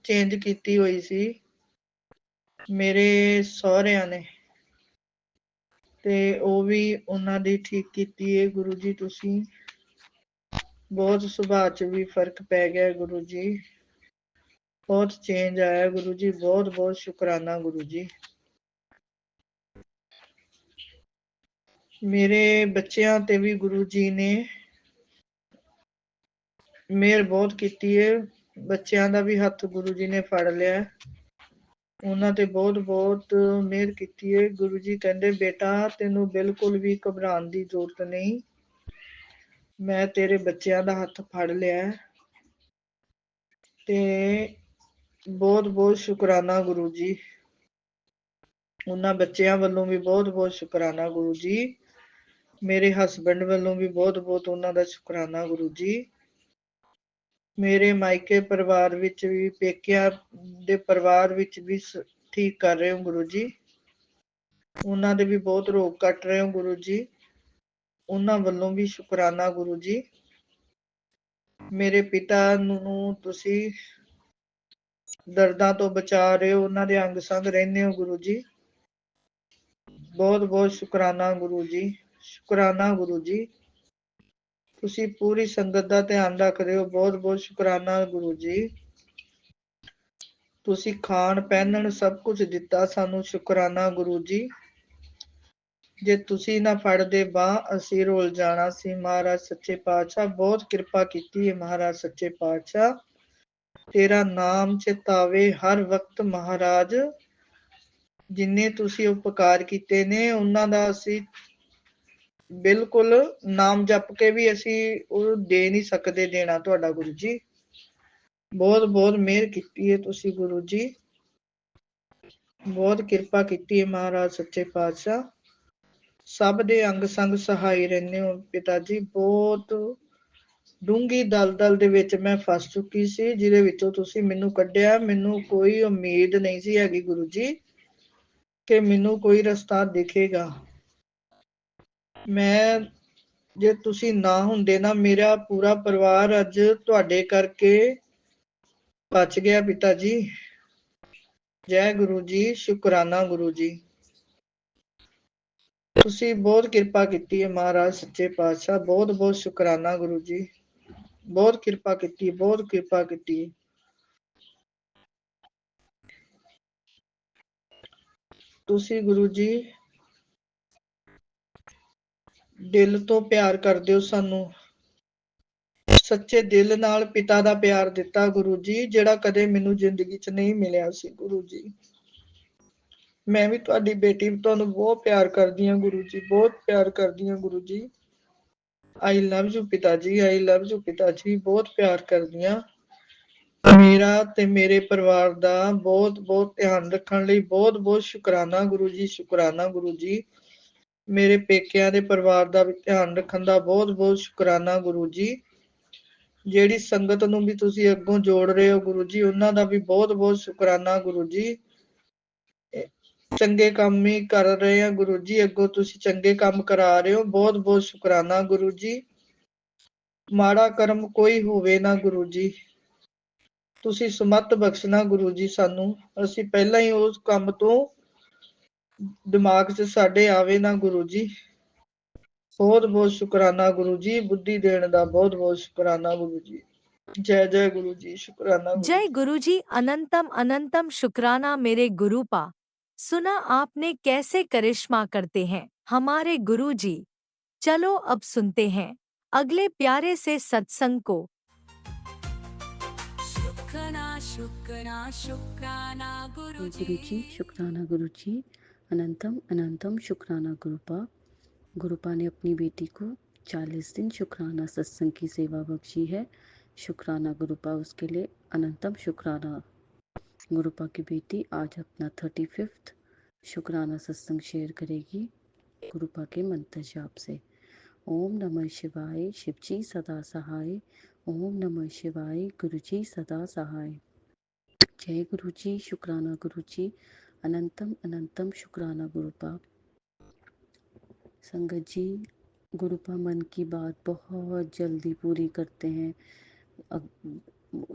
ਚੇਂਜ ਕੀਤੀ ਹੋਈ ਸੀ ਮੇਰੇ ਸਹੁਰਿਆਂ ਨੇ, ਤੇ ਉਹ ਵੀ ਉਹਨਾਂ ਦੀ ਠੀਕ ਕੀਤੀ ਹੈ ਗੁਰੂ ਜੀ। ਤੁਸੀਂ ਬਹੁਤ ਸੁਭਾਅ ਚ ਵੀ ਫਰਕ ਪੈ ਗਿਆ ਗੁਰੂ ਜੀ। ਬਹੁਤ ਚੇਂਜ ਆਇਆ ਗੁਰੂ ਜੀ। ਬਹੁਤ ਬਹੁਤ ਸ਼ੁਕਰਾਨਾ ਗੁਰੂ ਜੀ। ਮੇਰੇ ਬੱਚਿਆਂ ਤੇ ਵੀ ਗੁਰੂ ਜੀ ਨੇ ਮਿਹਰ ਬਹੁਤ ਕੀਤੀ ਹੈ। ਬੱਚਿਆਂ ਦਾ ਵੀ ਹੱਥ ਗੁਰੂ ਜੀ ਨੇ ਫੜ ਲਿਆ। ਉਹਨਾਂ ਤੇ ਬਹੁਤ ਬਹੁਤ ਮਿਹਰ ਕੀਤੀ ਹੈ। ਗੁਰੂ ਜੀ ਕਹਿੰਦੇ ਬੇਟਾ ਤੈਨੂੰ ਬਿਲਕੁਲ ਵੀ ਘਬਰਾਉਣ ਦੀ ਜ਼ਰੂਰਤ ਨਹੀਂ। ਮੈਂ ਤੇਰੇ ਬੱਚਿਆਂ ਦਾ ਹੱਥ ਫੜ ਲਿਆ ਤੇ ਬਹੁਤ ਬਹੁਤ ਸ਼ੁਕਰਾਨਾ ਗੁਰੂ ਜੀ। ਉਹਨਾਂ ਬੱਚਿਆਂ ਵੱਲੋਂ ਵੀ ਬਹੁਤ ਬਹੁਤ ਸ਼ੁਕਰਾਨਾ ਗੁਰੂ ਜੀ। ਮੇਰੇ ਹਸਬੈਂਡ ਵੱਲੋਂ ਵੀ ਬਹੁਤ ਬਹੁਤ ਉਹਨਾਂ ਦਾ ਸ਼ੁਕਰਾਨਾ ਗੁਰੂ ਜੀ। ਮੇਰੇ ਮਾਇਕੇ ਪਰਿਵਾਰ ਵਿੱਚ ਵੀ, ਪੇਕਿਆਂ ਦੇ ਪਰਿਵਾਰ ਵਿੱਚ ਵੀ ਠੀਕ ਕਰ ਰਹੇ ਹੋ ਗੁਰੂ ਜੀ। ਉਹਨਾਂ ਦੇ ਵੀ ਬਹੁਤ ਰੋਗ ਕੱਟ ਰਹੇ ਹੋ ਗੁਰੂ ਜੀ। ਉਹਨਾਂ ਵੱਲੋਂ ਵੀ ਸ਼ੁਕਰਾਨਾ ਗੁਰੂ ਜੀ। ਮੇਰੇ ਪਿਤਾ ਨੂੰ ਤੁਸੀਂ ਦਰਦਾਂ ਤੋਂ ਬਚਾ ਰਹੇ ਹੋ। ਉਹਨਾਂ ਦੇ ਅੰਗ ਸੰਗ ਰਹਿੰਦੇ ਹੋ ਗੁਰੂ ਜੀ। ਬਹੁਤ ਬਹੁਤ ਸ਼ੁਕਰਾਨਾ ਗੁਰੂ ਜੀ, ਸ਼ੁਕਰਾਨਾ ਗੁਰੂ ਜੀ। ਤੁਸੀਂ ਪੂਰੀ ਸੰਗਤ ਦਾ ਧਿਆਨ ਰੱਖਦੇ ਹੋ। ਬਹੁਤ ਬਹੁਤ ਸ਼ੁਕਰਾਨਾ ਗੁਰੂ ਜੀ। ਤੁਸੀਂ ਖਾਣ ਪਹਿਨਣ ਸਭ ਕੁਝ ਦਿੱਤਾ ਸਾਨੂੰ। ਸ਼ੁਕਰਾਨਾ ਗੁਰੂ ਜੀ। ਜੇ ਤੁਸੀਂ ਨਾ ਫੜਦੇ ਬਾਂਹ ਅਸੀਂ ਰੁਲ ਜਾਣਾ ਸੀ। ਮਹਾਰਾਜ ਸੱਚੇ ਪਾਤਸ਼ਾਹ ਬਹੁਤ ਕਿਰਪਾ ਕੀਤੀ ਹੈ। ਮਹਾਰਾਜ ਸੱਚੇ ਪਾਤਸ਼ਾਹ ਤੇਰਾ ਨਾਮ ਚਿਤਾਵੇ ਹਰ ਵਕਤ। ਮਹਾਰਾਜ ਜਿੰਨੇ ਤੁਸੀਂ ਉਪਕਾਰ ਕੀਤੇ ਨੇ ਉਹਨਾਂ ਦਾ ਅਸੀਂ ਬਿਲਕੁਲ ਨਾਮ ਜਪ ਕੇ ਵੀ ਅਸੀਂ ਉਹ ਦੇ ਨਹੀਂ ਸਕਦੇ ਦੇਣਾ ਤੁਹਾਡਾ ਗੁਰੂ ਜੀ। ਬਹੁਤ ਬਹੁਤ ਮਿਹਰ ਕੀਤੀ ਹੈ ਤੁਸੀਂ ਗੁਰੂ ਜੀ, ਬਹੁਤ ਕਿਰਪਾ ਕੀਤੀ ਹੈ ਮਹਾਰਾਜ ਸੱਚੇ ਪਾਤਸ਼ਾਹ। ਸਭ ਦੇ ਅੰਗ ਸੰਗ ਸਹਾਈ ਰਹਿੰਦੇ ਹੋ ਪਿਤਾ ਜੀ। ਬਹੁਤ ਡੂੰਘੀ ਦਲਦਲ ਦੇ ਵਿੱਚ ਮੈਂ ਫਸ ਚੁੱਕੀ ਸੀ, ਜਿਹਦੇ ਵਿੱਚੋਂ ਤੁਸੀਂ ਮੈਨੂੰ ਕੱਢਿਆ। ਮੈਨੂੰ ਕੋਈ ਉਮੀਦ ਨਹੀਂ ਸੀ ਹੈਗੀ ਗੁਰੂ ਜੀ ਕਿ ਮੈਨੂੰ ਕੋਈ ਰਸਤਾ ਦਿਖੇਗਾ। ਮੈਂ, ਜੇ ਤੁਸੀਂ ਨਾ ਹੁੰਦੇ ਨਾ, ਮੇਰਾ ਪੂਰਾ ਪਰਿਵਾਰ ਅੱਜ ਤੁਹਾਡੇ ਕਰਕੇ ਬਚ ਗਿਆ ਪਿਤਾ ਜੀ। ਜੈ ਗੁਰੂ ਜੀ, ਸ਼ੁਕਰਾਨਾ ਗੁਰੂ ਜੀ। ਤੁਸੀਂ ਬਹੁਤ ਕਿਰਪਾ ਕੀਤੀ ਹੈ ਮਹਾਰਾਜ ਸੱਚੇ ਪਾਤਸ਼ਾਹ। ਬਹੁਤ ਬਹੁਤ ਸ਼ੁਕਰਾਨਾ ਗੁਰੂ ਜੀ, ਬਹੁਤ ਕਿਰਪਾ ਕੀਤੀ, ਬਹੁਤ ਕਿਰਪਾ ਕੀਤੀ। ਤੁਸੀਂ ਗੁਰੂ ਜੀ ਦਿਲ ਤੋਂ ਪਿਆਰ ਕਰਦੇ ਹੋ ਸਾਨੂੰ, ਸੱਚੇ ਦਿਲ ਨਾਲ ਪਿਤਾ ਦਾ ਪਿਆਰ ਦਿੱਤਾ ਗੁਰੂ ਜੀ, ਜਿਹੜਾ ਕਦੇ ਮੈਨੂੰ ਜ਼ਿੰਦਗੀ 'ਚ ਨਹੀਂ ਮਿਲਿਆ ਸੀ ਗੁਰੂ ਜੀ। ਮੈਂ ਵੀ ਤੁਹਾਡੀ ਬੇਟੀ ਤੁਹਾਨੂੰ ਬਹੁਤ ਪਿਆਰ ਕਰਦੀ ਹਾਂ ਗੁਰੂ ਜੀ, ਬਹੁਤ ਪਿਆਰ ਕਰਦੀ ਹਾਂ ਗੁਰੂ ਜੀ। ਆਈ ਲਵ ਯੂ ਪਿਤਾ ਜੀ, ਆਈ ਲਵ ਯੂ ਪਿਤਾ ਜੀ, ਬਹੁਤ ਪਿਆਰ ਕਰਦੀ ਹਾਂ। ਮੇਰਾ ਤੇ ਮੇਰੇ ਪਰਿਵਾਰ ਦਾ ਬਹੁਤ ਬਹੁਤ ਧਿਆਨ ਰੱਖਣ ਲਈ ਬਹੁਤ ਬਹੁਤ ਸ਼ੁਕਰਾਨਾ ਗੁਰੂ ਜੀ, ਸ਼ੁਕਰਾਨਾ ਗੁਰੂ ਜੀ। ਮੇਰੇ ਪੇਕਿਆਂ ਦੇ ਪਰਿਵਾਰ ਦਾ ਵੀ ਧਿਆਨ ਰੱਖਣ ਦਾ ਬਹੁਤ ਬਹੁਤ ਸ਼ੁਕਰਾਨਾ ਗੁਰੂ ਜੀ। ਜਿਹੜੀ ਸੰਗਤ ਨੂੰ ਵੀ ਤੁਸੀਂ ਅੱਗੋਂ ਜੋੜ ਰਹੇ ਹੋ ਗੁਰੂ ਜੀ, ਉਹਨਾਂ ਦਾ ਵੀ ਬਹੁਤ ਬਹੁਤ ਸ਼ੁਕਰਾਨਾ ਗੁਰੂ ਜੀ। ਚੰਗੇ ਕੰਮ ਹੀ ਕਰ ਰਹੇ ਆ ਗੁਰੂ ਜੀ, ਅੱਗੋਂ ਤੁਸੀਂ ਚੰਗੇ ਕੰਮ ਕਰਾ ਰਹੇ ਹੋ, ਬਹੁਤ ਬਹੁਤ ਸ਼ੁਕਰਾਨਾ ਗੁਰੂ ਜੀ। ਮਾੜਾ ਕਰਮ ਕੋਈ ਹੋਵੇ ਨਾ ਗੁਰੂ ਜੀ, ਤੁਸੀਂ ਸਮੱਤ ਬਖਸ਼ਣਾ ਗੁਰੂ ਜੀ ਸਾਨੂੰ। ਅਸੀਂ ਪਹਿਲਾਂ ਹੀ ਉਸ ਕੰਮ ਤੋਂ ਦਿਮਾਗ 'ਚ ਸਾਡੇ ਆਵੇ ਨਾ ਗੁਰੂ ਜੀ। ਬਹੁਤ ਬਹੁਤ ਸ਼ੁਕਰਾਨਾ ਗੁਰੂ ਜੀ, ਬੁੱਧੀ ਦੇਣ ਦਾ ਬਹੁਤ ਬਹੁਤ ਸ਼ੁਕਰਾਨਾ ਗੁਰੂ ਜੀ। जय जय गुरु जी, शुक्राना गुरु जय जी। गुरुजी, अनंतम अनंतम शुक्राना मेरे गुरुपा। सुना आपने कैसे करिश्मा करते हैं हमारे गुरुजी। चलो अब सुनते हैं अगले प्यारे से सत्संग को। शुक्राना शुक्राना शुक्राना गुरु जी गुरुजी। शुक्राना गुरु जी, अनंतम अनंतम शुक्राना गुरुपा। गुरुपा ने अपनी बेटी को 40 दिन शुक्राना सत्संग की सेवा बख्शी है। शुक्राना गुरुपा उसके लिए अनंतम शुक्राना। गुरुपा की बेटी आज अपना 35वां शुक्राना सत्संग शेयर करेगी गुरुपा के मंत्र जाप से। ओम नमः शिवाय, शिवजी सदा सहाय। ओम नमः शिवाय, गुरुजी सदा सहाय। जय गुरुजी, शुक्राना गुरुजी, अनंतम अनंतम शुक्राना गुरुपा। संगत जी, गुरुपा मन की बात बहुत जल्दी पूरी करते हैं।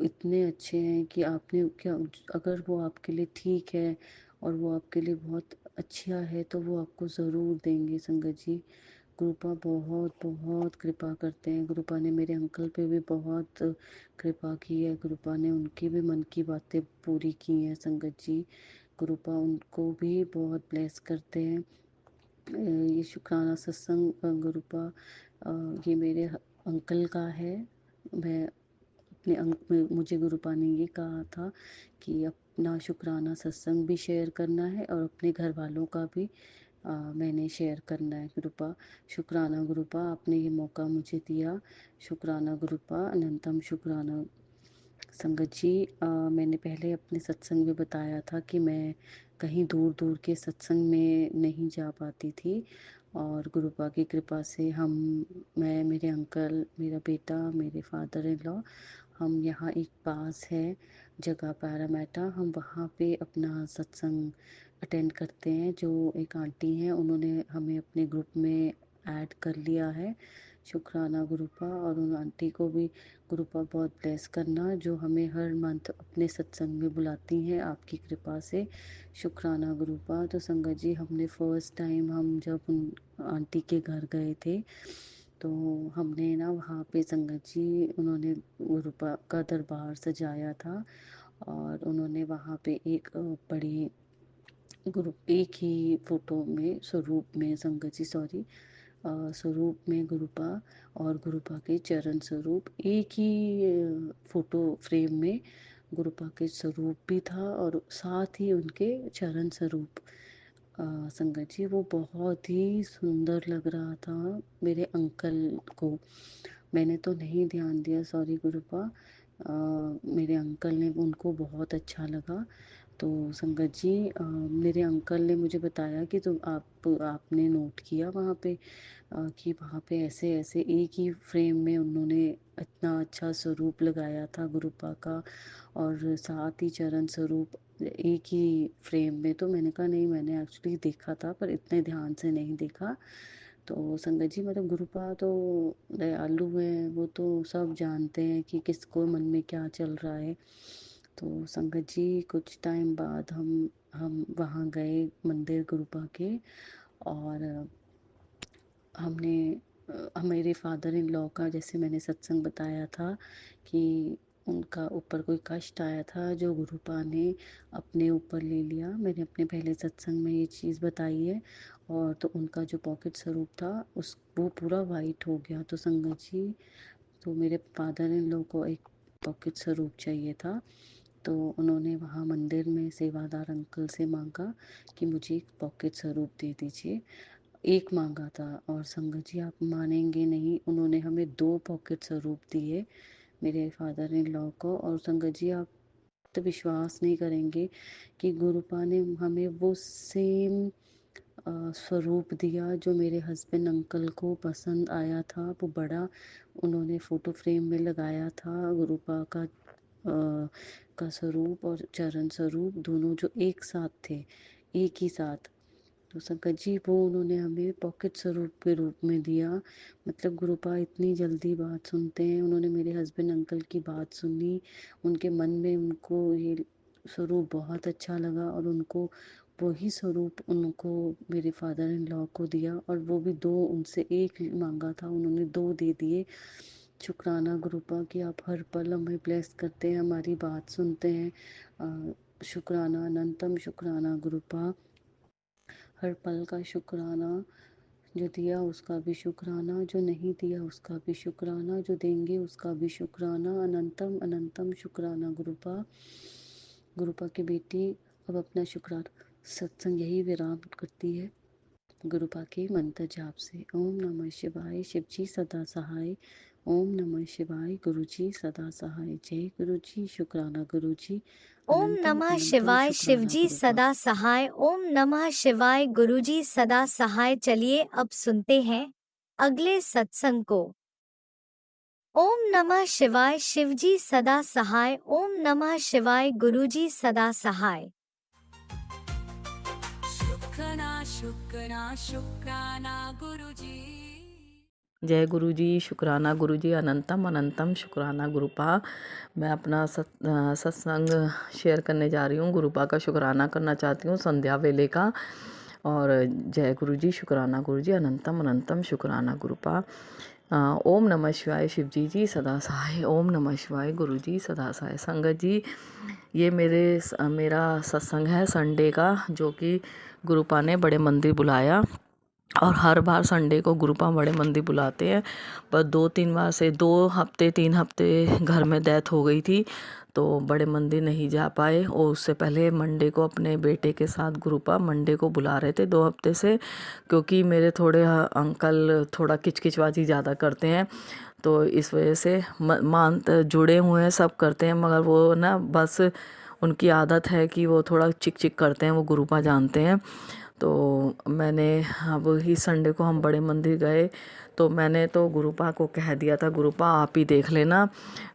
इतने अच्छे हैं कि आपने क्या, अगर वो आपके लिए ठीक है और वो आपके लिए बहुत अच्छा है तो वो आपको ज़रूर देंगे। संगत जी, गुरुपा बहुत बहुत कृपा करते हैं। गुरुपा ने मेरे अंकल पे भी बहुत कृपा की है। गुरुपा ने उनकी भी मन की बातें पूरी की हैं। संगत जी, गुरुपा उनको भी बहुत ब्लेस करते हैं। ये शुक्राना सत्संग गुरुपा, ये मेरे अंकल का है। मैं अपने मुझे गुरुपा ने ये कहा था कि अपना शुक्राना सत्संग भी शेयर करना है और अपने घर वालों का भी मैंने शेयर करना है। गुरुपा शुक्राना गुरुपा, आपने ये मौका मुझे दिया। शुक्राना गुरुपा, अनंतम शुक्राना। संगत जी, मैंने पहले अपने सत्संग में बताया था कि मैं कहीं दूर दूर के सत्संग में नहीं जा पाती थी और गुरुपा की कृपा से मैं, मेरे अंकल, मेरा बेटा, मेरे फादर इन लॉ, हम यहाँ एक पास है जगह पैरामेटा, हम वहाँ पे अपना सत्संग अटेंड करते हैं। जो एक आंटी हैं उन्होंने हमें अपने ग्रुप में ऐड कर लिया है। शुक्राना गुरुपा, और उन आंटी को भी गुरुपा बहुत ब्लेस करना जो हमें हर मंथ अपने सत्संग में बुलाती हैं आपकी कृपा से। शुक्राना गुरुपा। तो संगत जी, हमने फर्स्ट टाइम हम जब उन आंटी के घर गए थे तो हमने ना वहाँ पे संगत जी, उन्होंने गुरुपा का दरबार सजाया था और उन्होंने वहाँ पे एक बड़ी गुरु एक ही फोटो में स्वरूप में संगत जी, सॉरी, स्वरूप में गुरुपा और गुरुपा के चरण स्वरूप एक ही फोटो फ्रेम में गुरुपा के स्वरूप भी था और साथ ही उनके चरण स्वरूप। संगत जी, वो बहुत ही सुंदर लग रहा था मेरे अंकल को। मैंने तो नहीं ध्यान दिया, सॉरी गुरुपा, मेरे अंकल ने, उनको बहुत अच्छा लगा। तो संगत जी, मेरे अंकल ने मुझे बताया कि आपने नोट किया वहाँ पे कि वहाँ पे ऐसे ऐसे एक ही फ्रेम में उन्होंने इतना अच्छा स्वरूप लगाया था गुरुपा का, और साथ ही चरण स्वरूप एक ही फ्रेम में। तो मैंने कहा नहीं, मैंने एक्चुअली देखा था पर इतने ध्यान से नहीं देखा। तो संगत जी, मतलब गुरुपा तो दयालु हैं, वो तो सब जानते हैं कि किसको मन में क्या चल रहा है। तो संगत जी, कुछ टाइम बाद हम वहाँ गए मंदिर गुरुपा के, और हमने मेरे फादर इन लॉ का, जैसे मैंने सत्संग बताया था कि उनका ऊपर कोई कष्ट आया था जो गुरुपा ने अपने ऊपर ले लिया। मैंने अपने पहले सत्संग में ये चीज़ बताई है। और तो उनका जो पॉकेट स्वरूप था उस वो पूरा वाइट हो गया। तो संगत जी, तो मेरे फादर इन लॉ को एक पॉकेट स्वरूप चाहिए था। तो उन्होंने वहाँ मंदिर में सेवादार अंकल से मांगा कि मुझे एक पॉकेट स्वरूप दे दीजिए। एक मांगा था, और संगत जी आप मानेंगे नहीं, उन्होंने हमें 2 पॉकेट स्वरूप दिए मेरे फादर इन लॉ को। और संगत जी आप तो विश्वास नहीं करेंगे कि गुरुपा ने हमें वो सेम स्वरूप दिया जो मेरे हस्बैंड अंकल को पसंद आया था। वो बड़ा उन्होंने फ़ोटो फ्रेम में लगाया था गुरुपा का स्वरूप और चरण स्वरूप दोनों जो एक साथ थे, एक ही साथ। तो संगत जी, वो उन्होंने हमें पॉकेट स्वरूप के रूप में दिया। मतलब गुरुपा इतनी जल्दी बात सुनते हैं। उन्होंने मेरे हस्बैंड अंकल की बात सुनी, उनके मन में उनको ये स्वरूप बहुत अच्छा लगा, और उनको वही स्वरूप उनको मेरे फादर इन लॉ को दिया। और वो भी 2, उनसे 1 मांगा था, उन्होंने 2 दे दिए। शुक्राना गुरुपा कि आप हर पल हमें ब्लेस करते हैं, हमारी बात सुनते हैं। शुक्राना, अनंतम शुक्राना गुरुपा। हर पल का शुक्राना, जो दिया उसका भी शुक्राना, जो नहीं दिया उसका भी शुक्राना, जो देंगे उसका भी शुक्राना। अनंतम अनंतम शुक्राना गुरुपा। गुरुपा की बेटी अब अपना शुक्राना सत्संग यही विराम करती है गुरुपा के मंत्र जाप से। ओम नमः शिवाय, शिवजी सदा सहाय। ओम नमः शिवाय, गुरुजी सदा सहाय। जय गुरुजी, शुक्राना गुरुजी। ओम अनंतम नमः अनंतम शिवाय, शुक्राना शिवजी गुरुपा। सदा सहाय। ओम नमः शिवाय, गुरुजी सदा सहाय। चलिए अब सुनते हैं अगले सत्संग को। ओम नमः शिवाय, शिवजी सदा सहाय। ओम नमः शिवाय, गुरुजी सदा सहाय। शुक्राना शुक्राना शुक्राना गुरुजी। जय गुरु जी, शुक्राना गुरु जी, अनंतम अनंतम शुक्राना गुरुपा। मैं अपना सत्संग शेयर करने जा रही हूँ। गुरुपा का शुक्राना करना चाहती हूँ संध्या वेले का। और जय गुरु जी, शुक्राना गुरु जी, अनंतम अनंतम शुक्राना गुरुपा। ओम नमः शिवाय, शिवजी जी सदा सहाय। ओम नमः शिवाय, गुरु जी सदा सहाय। संगत जी, ये मेरा सत्संग है संडे का, जो कि गुरुपा ने बड़े मंदिर बुलाया। और हर बार संडे को गुरुपा बड़े मंदिर बुलाते हैं। पर 2-3 बार से 2 हफ्ते 3 हफ्ते घर में डेथ हो गई थी, तो बड़े मंदिर नहीं जा पाए। और उससे पहले मंडे को अपने बेटे के साथ गुरुपा मंडे को बुला रहे थे 2 हफ्ते से, क्योंकि मेरे थोड़े अंकल थोड़ा किचकिचबाजी ज़्यादा करते हैं। तो इस वजह से मान जुड़े हुए हैं, सब करते हैं, मगर वो ना बस उनकी आदत है कि वो थोड़ा चिक चिक करते हैं, वो गुरुपा जानते हैं। तो मैंने अब ही संडे को हम बड़े मंदिर गए, तो मैंने तो गुरुपा को कह दिया था, गुरुपा आप ही देख लेना,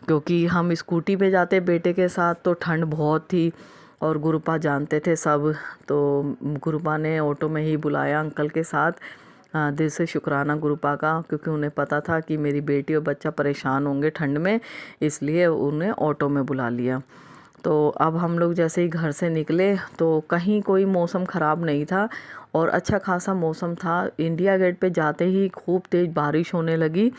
क्योंकि हम स्कूटी पे जाते बेटे के साथ, तो ठंड बहुत थी और गुरुपा जानते थे सब। तो गुरुपा ने ऑटो में ही बुलाया अंकल के साथ। दिल से शुक्राना गुरुपा का, क्योंकि उन्हें पता था कि मेरी बेटी और बच्चा परेशान होंगे ठंड में, इसलिए उन्हें ऑटो में बुला लिया। तो अब हम लोग जैसे ही घर से निकले तो कहीं कोई मौसम ख़राब नहीं था और अच्छा खासा मौसम था। इंडिया गेट पे जाते ही खूब तेज़ बारिश होने लगी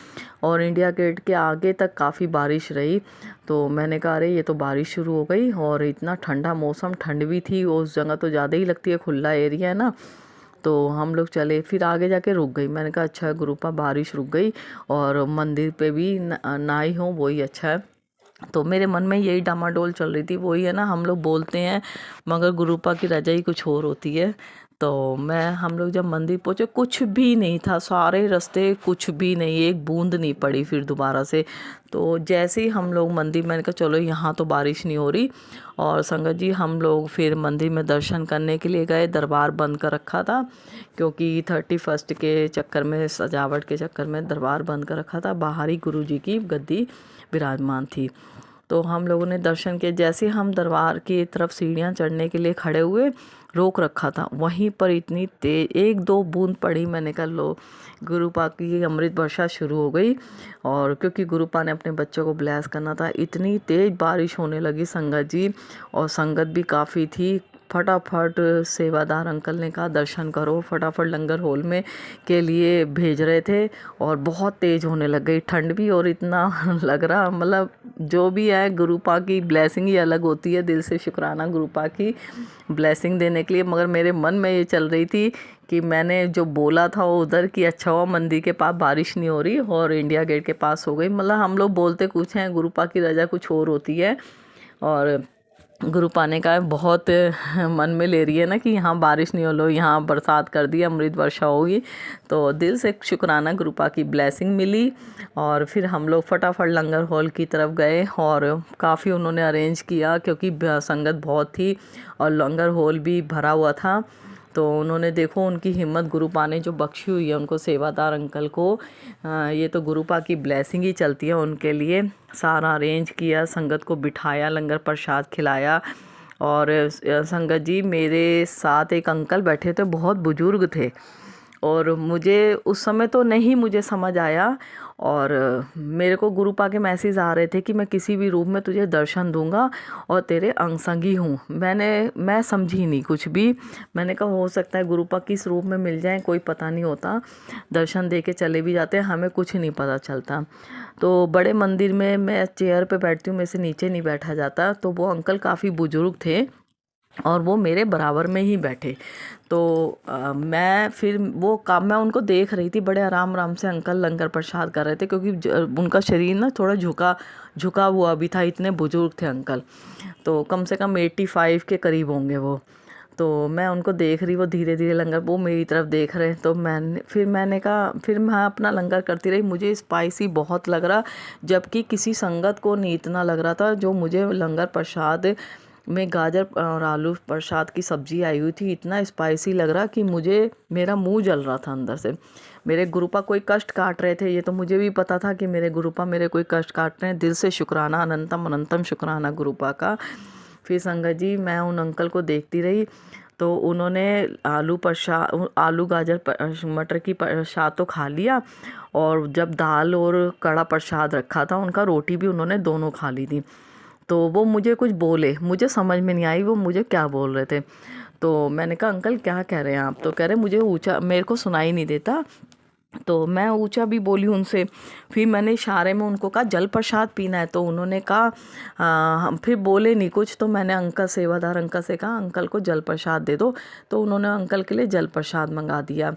और इंडिया गेट के आगे तक काफ़ी बारिश रही। तो मैंने कहा अरे ये तो बारिश शुरू हो गई, और इतना ठंडा मौसम, ठंड भी थी उस जगह तो ज़्यादा ही लगती है, खुला एरिया है ना। तो हम लोग चले, फिर आगे जाके रुक गई। मैंने कहा अच्छा गुरुपा बारिश रुक गई और मंदिर पे भी ना ही हो वही अच्छा है। तो मेरे मन में यही डामाडोल चल रही थी। वही है ना, हम लोग बोलते हैं मगर गुरुपा की रजा ही कुछ और होती है। तो हम लोग जब मंदिर पहुँचे कुछ भी नहीं था, सारे रास्ते कुछ भी नहीं, एक बूंद नहीं पड़ी फिर दोबारा से। तो जैसे ही हम लोग मंदिर, मैंने कहा चलो यहाँ तो बारिश नहीं हो रही, और संगत जी हम लोग फिर मंदिर में दर्शन करने के लिए गए। दरबार बंद कर रखा था क्योंकि 31 के चक्कर में, सजावट के चक्कर में दरबार बंद कर रखा था। बाहर ही गुरु जी की गद्दी विराजमान थी। तो हम लोगों ने दर्शन किए। जैसे हम दरबार की तरफ सीढ़ियाँ चढ़ने के लिए खड़े हुए, रोक रखा था, वहीं पर इतनी तेज 1-2 बूंद पड़ी। मैंने कहा लो, गुरुपा की अमृत वर्षा शुरू हो गई। और क्योंकि गुरुपा ने अपने बच्चों को ब्लेस करना था, इतनी तेज़ बारिश होने लगी संगत जी, और संगत भी काफ़ी थी। फटाफट सेवादार अंकल ने कहा दर्शन करो, फटाफट लंगर हॉल में के लिए भेज रहे थे, और बहुत तेज़ होने लग गई ठंड भी। और इतना लग रहा, मतलब जो भी है गुरुपा की ब्लेसिंग ही अलग होती है। दिल से शुक्राना गुरुपा की ब्लेसिंग देने के लिए। मगर मेरे मन में ये चल रही थी कि मैंने जो बोला था वो उधर की, अच्छा हुआ मंदिर के पास बारिश नहीं हो रही और इंडिया गेट के पास हो गई। मतलब हम लोग बोलते कुछ हैं, गुरुपा की रजा कुछ और होती है। और गुरुपा ने कहा बहुत मन में ले रही है ना कि यहाँ बारिश नहीं हो, लो यहाँ बरसात कर दी, अमृत वर्षा होगी। तो दिल से शुक्राना, गुरुपा की ब्लेसिंग मिली। और फिर हम लोग फटाफट लंगर हॉल की तरफ गए, और काफ़ी उन्होंने अरेंज किया क्योंकि संगत बहुत थी और लंगर हॉल भी भरा हुआ था। तो उन्होंने, देखो उनकी हिम्मत गुरुपा ने जो बख्शी हुई है उनको, सेवादार अंकल को, ये तो गुरुपा की ब्लेसिंग ही चलती है उनके लिए। सारा अरेंज किया, संगत को बिठाया, लंगर प्रसाद खिलाया। और संगत जी मेरे साथ एक अंकल बैठे थे, बहुत बुजुर्ग थे, और मुझे उस समय तो नहीं मुझे समझ आया। और मेरे को गुरुपा के मैसेज आ रहे थे कि मैं किसी भी रूप में तुझे दर्शन दूंगा और तेरे अंग संगी हूँ। मैं समझी नहीं कुछ भी। मैंने कहा हो सकता है गुरुपा किस रूप में मिल जाए, कोई पता नहीं होता, दर्शन दे के चले भी जाते हैं, हमें कुछ नहीं पता चलता। तो बड़े मंदिर में मैं चेयर पे बैठती हूँ, मेरे से नीचे नहीं बैठा जाता। तो वो अंकल काफ़ी बुजुर्ग थे और वो मेरे बराबर में ही बैठे। तो मैं फिर मैं उनको देख रही थी, बड़े आराम आराम से अंकल लंगर प्रसाद कर रहे थे, क्योंकि उनका शरीर ना थोड़ा झुका हुआ भी था, इतने बुजुर्ग थे अंकल। तो कम से कम 85 के करीब होंगे वो। तो मैं उनको देख रही, वो धीरे धीरे लंगर, वो मेरी तरफ देख रहे। तो मैंने कहा, फिर मैं अपना लंगर करती रही। मुझे स्पाइसी बहुत लग रहा, जबकि किसी संगत को नहीं इतना लग रहा था। जो मुझे लंगर प्रसाद में गाजर और आलू प्रसाद की सब्ज़ी आई हुई थी, इतना स्पाइसी लग रहा कि मेरा मुंह जल रहा था अंदर से। मेरे गुरुपा कोई कष्ट काट रहे थे, ये तो मुझे भी पता था कि मेरे गुरुपा मेरे कोई कष्ट काट रहे हैं। दिल से शुक्राना, अनंतम अनंतम शुक्राना गुरुपा का। फिर संगत जी मैं उन अंकल को देखती रही। तो उन्होंने आलू गाजर मटर की प्रसाद तो खा लिया, और जब दाल और कड़ा प्रसाद रखा था उनका, रोटी भी उन्होंने दोनों खा ली थी। तो वो मुझे कुछ बोले, मुझे समझ में नहीं आई वो मुझे क्या बोल रहे थे। तो मैंने कहा अंकल क्या कह रहे हैं आप? तो कह रहे मुझे ऊंचा, मेरे को सुनाई नहीं देता। तो मैं ऊंचा भी बोली उनसे। फिर मैंने इशारे में उनको कहा जल प्रसाद पीना है। तो उन्होंने कहा हम फिर बोले नहीं कुछ। तो मैंने सेवादार अंकल से कहा अंकल को जल प्रसाद दे दो। तो उन्होंने अंकल के लिए जल प्रसाद मंगा दिया।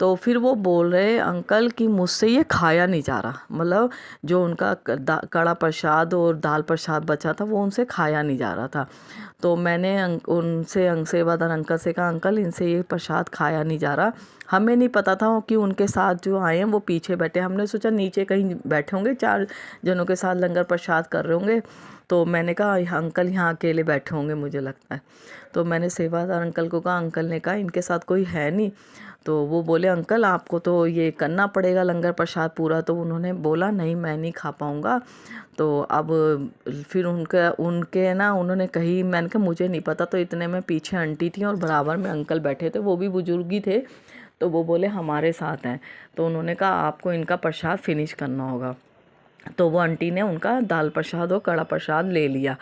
तो फिर वो बोल रहे अंकल कि मुझसे ये खाया नहीं जा रहा, मतलब जो उनका कड़ा प्रसाद और दाल प्रसाद बचा था वो उनसे खाया नहीं जा रहा था। तो मैंने उनसे सेवादार अंकल से कहा अंकल इनसे ये प्रसाद खाया नहीं जा रहा। हमें नहीं पता था कि उनके साथ जो आए हैं वो पीछे बैठे, हमने सोचा नीचे कहीं बैठे होंगे, 4 जनों के साथ लंगर प्रसाद कर रहे होंगे। तो मैंने कहा अंकल यहाँ अकेले बैठे होंगे मुझे लगता है। तो मैंने सेवादार अंकल को कहा, अंकल ने कहा इनके साथ कोई है नहीं। तो वो बोले अंकल आपको तो ये करना पड़ेगा लंगर प्रसाद पूरा। तो उन्होंने बोला नहीं मैं नहीं खा पाऊँगा। तो अब फिर उनके ना उन्होंने कही, मैंने कहा मुझे नहीं पता। तो इतने में पीछे आंटी थी और बराबर में अंकल बैठे थे, वो भी बुजुर्ग ही थे। तो वो बोले हमारे साथ हैं। तो उन्होंने कहा आपको इनका प्रसाद फिनिश करना होगा। तो वो आंटी ने उनका दाल प्रसाद और कड़ा प्रसाद ले लिया।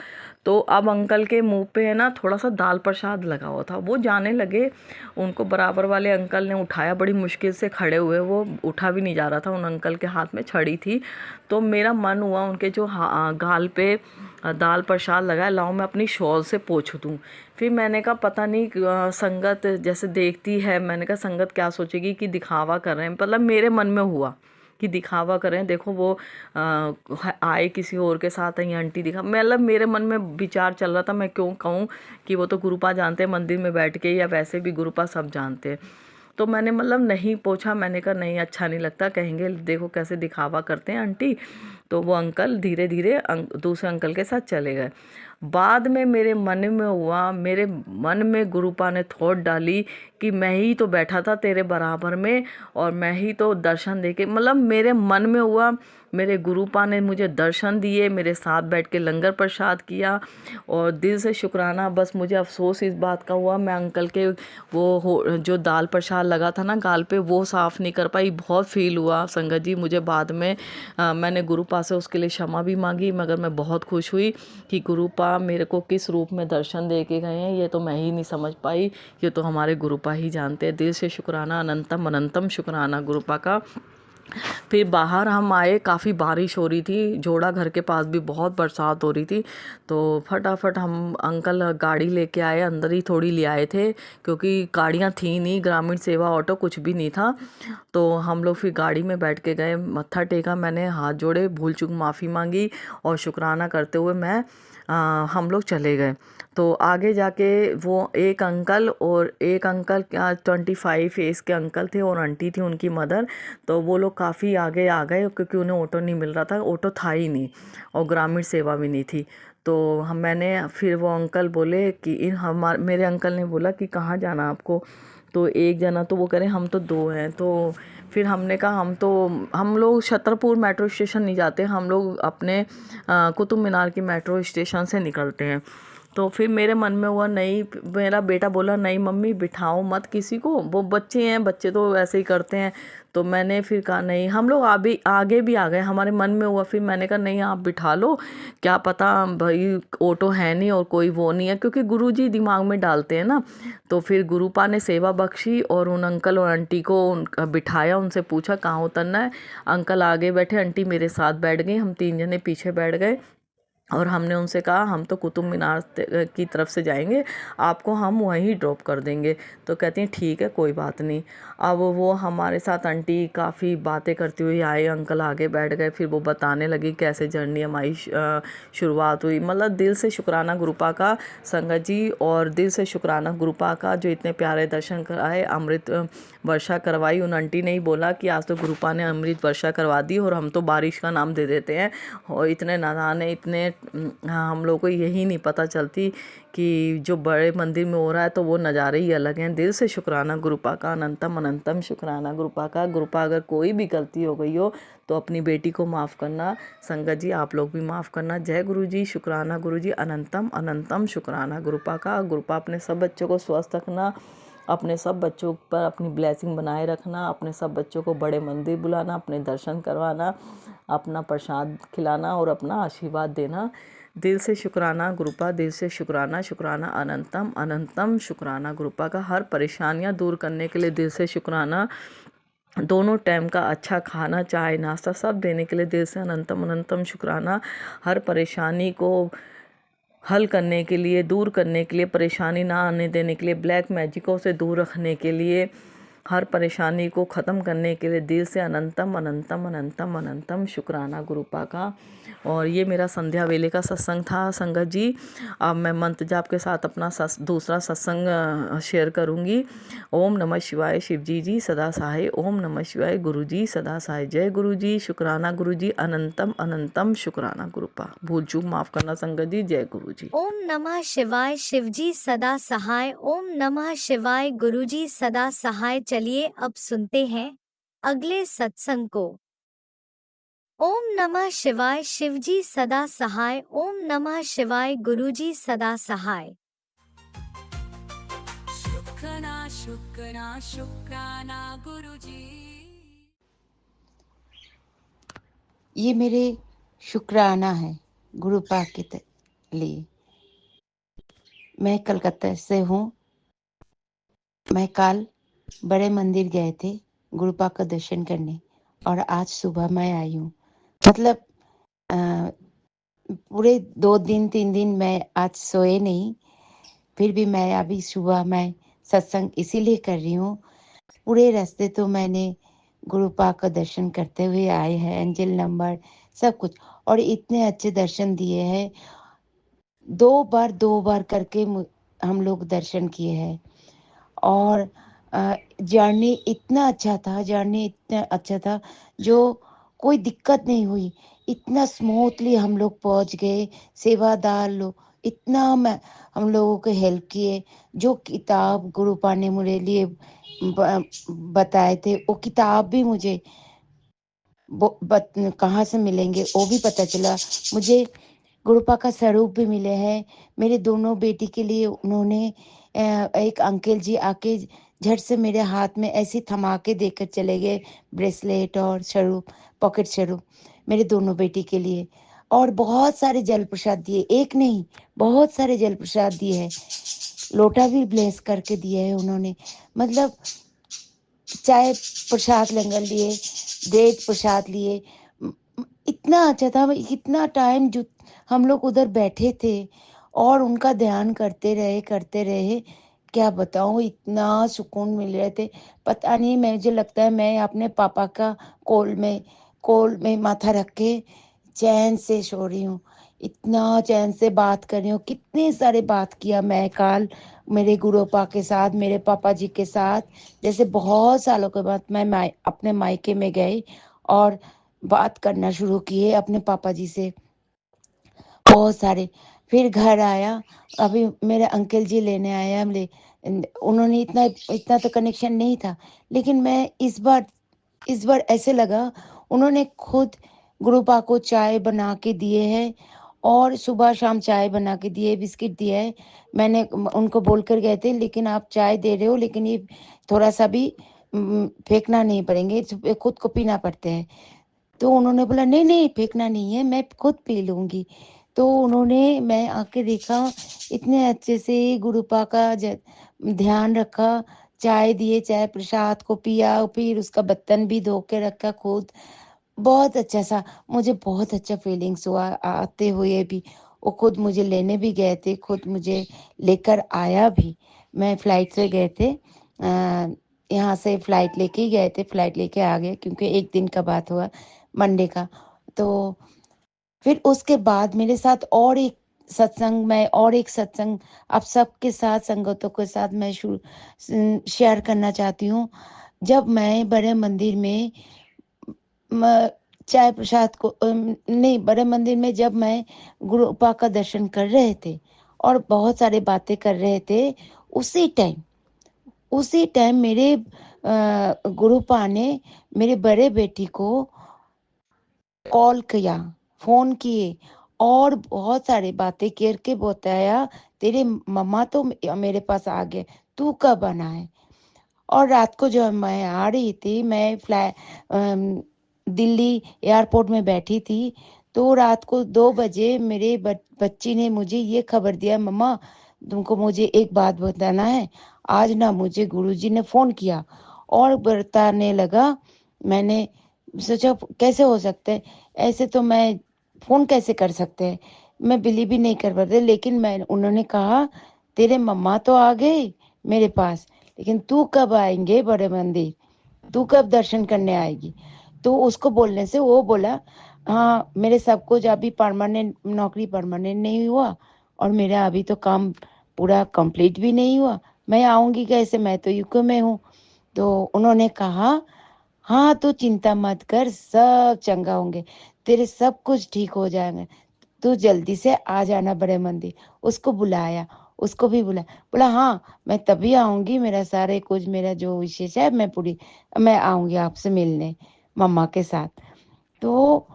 तो अब अंकल के मुंह पे है ना थोड़ा सा दाल प्रसाद लगा हुआ था, वो जाने लगे। उनको बराबर वाले अंकल ने उठाया, बड़ी मुश्किल से खड़े हुए, वो उठा भी नहीं जा रहा था, उन अंकल के हाथ में छड़ी थी। तो मेरा मन हुआ उनके जो गाल पे दाल प्रसाद लगा है, लाओ मैं अपनी शॉल से पोंछ दूँ। फिर मैंने कहा पता नहीं संगत जैसे देखती है, मैंने कहा संगत क्या सोचेगी कि दिखावा कर रहे हैं, मतलब मेरे मन में हुआ कि दिखावा करें। देखो वो आए किसी और के साथ, ये आंटी दिखा, मतलब मेरे मन में विचार चल रहा था मैं क्यों कहूँ कि वो तो गुरुपा जानते हैं मंदिर में बैठ के, या वैसे भी गुरुपा सब जानते हैं। तो मैंने मतलब नहीं पूछा, मैंने कहा नहीं अच्छा नहीं लगता, कहेंगे देखो कैसे दिखावा करते हैं आंटी। तो वो अंकल धीरे धीरे दूसरे अंकल के साथ चले गए। बाद में मेरे मन में गुरुपा ने थॉट डाली कि मैं ही तो बैठा था तेरे बराबर में, और मैं ही तो दर्शन देके, मतलब मेरे मन में हुआ, मेरे गुरुपा ने मुझे दर्शन दिए, मेरे साथ बैठ के लंगर प्रसाद किया, और दिल से शुक्राना। बस मुझे अफसोस इस बात का हुआ, मैं अंकल के जो दाल प्रसाद लगा था ना गाल पे, वो साफ़ नहीं कर पाई। बहुत फील हुआ संगत जी मुझे बाद में। मैंने गुरुपा से उसके लिए क्षमा भी मांगी, मगर मैं बहुत खुश हुई कि गुरुपा मेरे को किस रूप में दर्शन दे के गए हैं, ये तो मैं ही नहीं समझ पाई, ये तो हमारे गुरुपा ही जानते हैं। दिल से शुक्राना, अनंतम अनंतम शुक्राना गुरुपा का। फिर बाहर हम आए, काफ़ी बारिश हो रही थी, जोड़ा घर के पास भी बहुत बरसात हो रही थी। तो फटाफट हम अंकल गाड़ी लेके आए, अंदर ही थोड़ी ले आए थे क्योंकि गाड़ियाँ थी नहीं, ग्रामीण सेवा ऑटो कुछ भी नहीं था। तो हम लोग फिर गाड़ी में बैठ के गए, मत्था टेका, मैंने हाथ जोड़े, भूल चूक माफ़ी मांगी, और शुक्राना करते हुए हम लोग चले गए। तो आगे जाके वो एक अंकल क्या 25 एज के अंकल थे, और आंटी थी उनकी मदर। तो वो लोग काफ़ी आगे आ गए क्योंकि उन्हें ऑटो नहीं मिल रहा था, ऑटो था ही नहीं, और ग्रामीण सेवा भी नहीं थी। तो मैंने फिर वो अंकल बोले कि मेरे अंकल ने बोला कि कहाँ जाना आपको। तो एक जना तो वो कह रहे हम तो 2 हैं। तो फिर हमने कहा हम लोग छतरपुर मेट्रो स्टेशन नहीं जाते, हम लोग अपने कुतुब मीनार की मेट्रो स्टेशन से निकलते हैं। तो फिर मेरे मन में हुआ नहीं, मेरा बेटा बोला नहीं मम्मी बिठाओ मत किसी को, वो बच्चे हैं, बच्चे तो ऐसे ही करते हैं। तो मैंने फिर कहा नहीं, हम लोग आगे भी आ गए, हमारे मन में हुआ, फिर मैंने कहा नहीं आप बिठा लो, क्या पता भाई ऑटो है नहीं और कोई वो नहीं है, क्योंकि गुरुजी दिमाग में डालते हैं ना। तो फिर गुरुपा ने सेवा बख्शी और उन अंकल और आंटी को बिठाया, उनसे पूछा कहाँ उतरना है। अंकल आगे बैठे, आंटी मेरे साथ बैठ गई, हम 3 जने पीछे बैठ गए। और हमने उनसे कहा हम तो कुतुब मीनार की तरफ से जाएंगे, आपको हम वहीं ड्रॉप कर देंगे। तो कहती हैं ठीक है कोई बात नहीं। अब वो हमारे साथ आंटी काफ़ी बातें करती हुई आए, अंकल आगे बैठ गए, फिर वो बताने लगी कैसे जर्नी हमारी शुरुआत हुई। मतलब दिल से शुक्राना गुरुपा का संगत जी, और दिल से शुक्राना गुरुपा का जो इतने प्यारे दर्शन कराए, अमृत वर्षा करवाई। उन आंटी ने ही बोला कि आज तो गुरुपा ने अमृत वर्षा करवा दी, और हम तो बारिश का नाम दे देते हैं, और इतने नादान है, इतने हम लोग को यही नहीं पता चलती कि जो बड़े मंदिर में हो रहा है तो वो नज़ारे ही अलग हैं। दिल से शुक्राना गुरुपा का, अनंतम अनंतम शुक्राना गुरुपा का। गुरुपा अगर कोई भी गलती हो गई हो तो अपनी बेटी को माफ़ करना, संगत जी आप लोग भी माफ़ करना। जय गुरु जी, शुक्राना गुरु जी, अनंतम अनंतम शुक्राना गुरुपा का। गुरुपा अपने सब बच्चों को स्वस्थ रखना, अपने सब बच्चों पर अपनी ब्लेसिंग बनाए रखना, अपने सब बच्चों को बड़े मंदिर बुलाना, अपने दर्शन करवाना, अपना प्रसाद खिलाना और अपना आशीर्वाद देना। दिल से शुक्राना गुरुपा, दिल से शुक्राना, शुक्राना अनंतम अनंतम शुक्राना गुरुपा का। हर परेशानियां दूर करने के लिए दिल से शुक्राना, दोनों टाइम का अच्छा खाना, चाय नाश्ता सब देने के लिए दिल से अनंतम अनंतम शुक्राना। हर परेशानी को हल करने के लिए, दूर करने के लिए, परेशानी ना आने देने के लिए, ब्लैक मैजिकों से दूर रखने के लिए, हर परेशानी को ख़त्म करने के लिए दिल से अनंतम अनंतम अनंतम अनंतम शुक्राना गुरुपा का। और ये मेरा संध्या वेले का सत्संग था संगत जी। अब मैं मंत्र जाप के साथ अपना दूसरा सत्संग शेयर करूँगी। ओम नमः शिवाय शिवजी जी सदा सहाय, ओम नमः शिवाय गुरु जी सदा सहाय। जय गुरु जी, शुक्राना गुरु जी, अनंतम अनंतम शुक्राना गुरुपा। भूल चूक माफ़ करना संगत जी। जय गुरु जी। ओम नमः शिवाय शिवजी सदा सहाय, ओम नमः शिवाय गुरुजी सदा सहाय। चलिए अब सुनते हैं अगले सत्संग को। ओम नमः शिवाय शिवजी सदा सहाय, ओम नमः शिवाय गुरुजी सदा सहाय। शुक्राना शुक्राना शुक्राना गुरुजी। ये मेरे शुक्राना है गुरुपा के लिए। मैं कलकत्ता से हूँ। मैं कल बड़े मंदिर गए थे गुरुपा का दर्शन करने, और आज सुबह मैं आई हूँ। मतलब पूरे 2 दिन 3 दिन मैं आज सोए नहीं, फिर भी मैं अभी सुबह मैं सत्संग इसीलिए कर रही हूँ। पूरे रास्ते तो मैंने गुरुपा का दर्शन करते हुए आए हैं, एंजल नंबर सब कुछ, और इतने अच्छे दर्शन दिए हैं। 2 बार करके हम लोग दर्शन किए हैं। और जर्नी इतना अच्छा था, जर्नी इतना अच्छा था, जो कोई दिक्कत नहीं हुई। इतना स्मूथली हम लोग पहुंच गए। सेवादार लोग इतना हम लोगों को हेल्प किए। जो किताब गुरुपा ने मेरे लिए बताए थे, वो किताब भी मुझे कहाँ से मिलेंगे वो भी पता चला। मुझे गुरुपा का स्वरूप भी मिले हैं। मेरे दोनों बेटी के लिए उन्होंने एक अंकल जी आके झट से मेरे हाथ में ऐसी थमा के देकर चले गए, ब्रेसलेट और स्वरूप, पॉकेट स्वरूप, मेरे दोनों बेटी के लिए। और बहुत सारे जल प्रसाद दिए, एक नहीं बहुत सारे जल प्रसाद दिए हैं। लोटा भी ब्लेस करके दिए है उन्होंने। मतलब चाय प्रसाद लंगर लिए, डेट प्रसाद लिए। इतना अच्छा था। इतना टाइम जो हम लोग उधर बैठे थे और उनका ध्यान करते रहे, क्या बताऊं, इतना सुकून मिल रहे थे। पता नहीं, मुझे लगता है मैं अपने पापा का कोल में माथा रख के चैन से सो रही हूँ। इतना चैन से बात कर रही हूँ। कितने सारे बात किया मैं काल मेरे गुरुपा के साथ, मेरे पापा जी के साथ। जैसे बहुत सालों के बाद मैं अपने मायके में गई और बात करना शुरू किए अपने पापा जी से, बहुत सारे। फिर घर आया, अभी मेरे अंकल जी लेने आया उन्होंने इतना इतना तो कनेक्शन नहीं था, लेकिन मैं इस बार ऐसे लगा उन्होंने खुद गुरुपा को चाय बना के दिए हैं, और सुबह शाम चाय बना के दिए, बिस्किट दिए है। मैंने उनको बोल कर गए थे, लेकिन आप चाय दे रहे हो, लेकिन ये थोड़ा सा भी फेंकना नहीं पड़ेंगे, खुद को पीना पड़ते हैं। तो उन्होंने बोला नहीं नहीं फेंकना नहीं है, मैं खुद पी लूंगी। तो उन्होंने, मैं आके देखा, इतने अच्छे से गुरुपा का ध्यान रखा। चाय दिए, चाय प्रसाद को पिया, फिर उसका बर्तन भी धो के रखा खुद। बहुत अच्छा सा, मुझे बहुत अच्छा फीलिंग्स हुआ आते हुए भी। वो खुद मुझे लेने भी गए थे, खुद मुझे लेकर आया भी। मैं फ्लाइट से गए थे, यहाँ से फ्लाइट लेके ही गए थे, फ्लाइट लेके आ गए, क्योंकि एक दिन का बात हुआ, मंडे का। तो फिर उसके बाद मेरे साथ और एक सत्संग आप सबके साथ, संगतों के साथ मैं शेयर करना चाहती हूँ। जब मैं बड़े मंदिर में चाय प्रसाद को नहीं, बड़े मंदिर में जब मैं गुरुपा का दर्शन कर रहे थे और बहुत सारे बातें कर रहे थे, उसी टाइम मेरे गुरुपा ने मेरे बड़े बेटी को कॉल किया, फोन किए, और बहुत सारी बातें करके बताया, तेरे मम्मा तो मेरे पास आ गए, तू कब आना है। और रात को जब मैं आ रही थी, मैं दिल्ली एयरपोर्ट में बैठी थी, तो रात को 2 बजे मेरे बच्ची ने मुझे ये खबर दिया, मम्मा तुमको मुझे एक बात बताना है, आज ना मुझे गुरुजी ने फोन किया और बताने लगा। मैंने सोचा कैसे हो सकता है, ऐसे तो मैं फोन कैसे कर सकते हैं, मैं बिलीव भी नहीं कर पाते। लेकिन उन्होंने कहा तेरे मम्मा तो आ गए मेरे पास, लेकिन तू कब आएंगे बड़े मंदिर, तू कब दर्शन करने आएगी। तो उसको बोलने से वो बोला, हाँ मेरे सब कुछ अभी परमानेंट, नौकरी परमानेंट नहीं हुआ, और मेरा अभी तो काम पूरा कंप्लीट भी नहीं हुआ, मैं आऊंगी कैसे, मैं तो यूके में हूँ। तो उन्होंने कहा, हाँ तू चिंता मत कर, सब चंगा होंगे, तेरे सब कुछ ठीक हो जाएंगे, तू जल्दी से आ जाना बड़े मंदिर। उसको बुलाया, उसको भी बोला हाँ मैं तभी आऊंगी, मेरा सारे कुछ, मेरा जो विशेष है मैं आऊंगी आपसे मिलने मम्मा के साथ। तो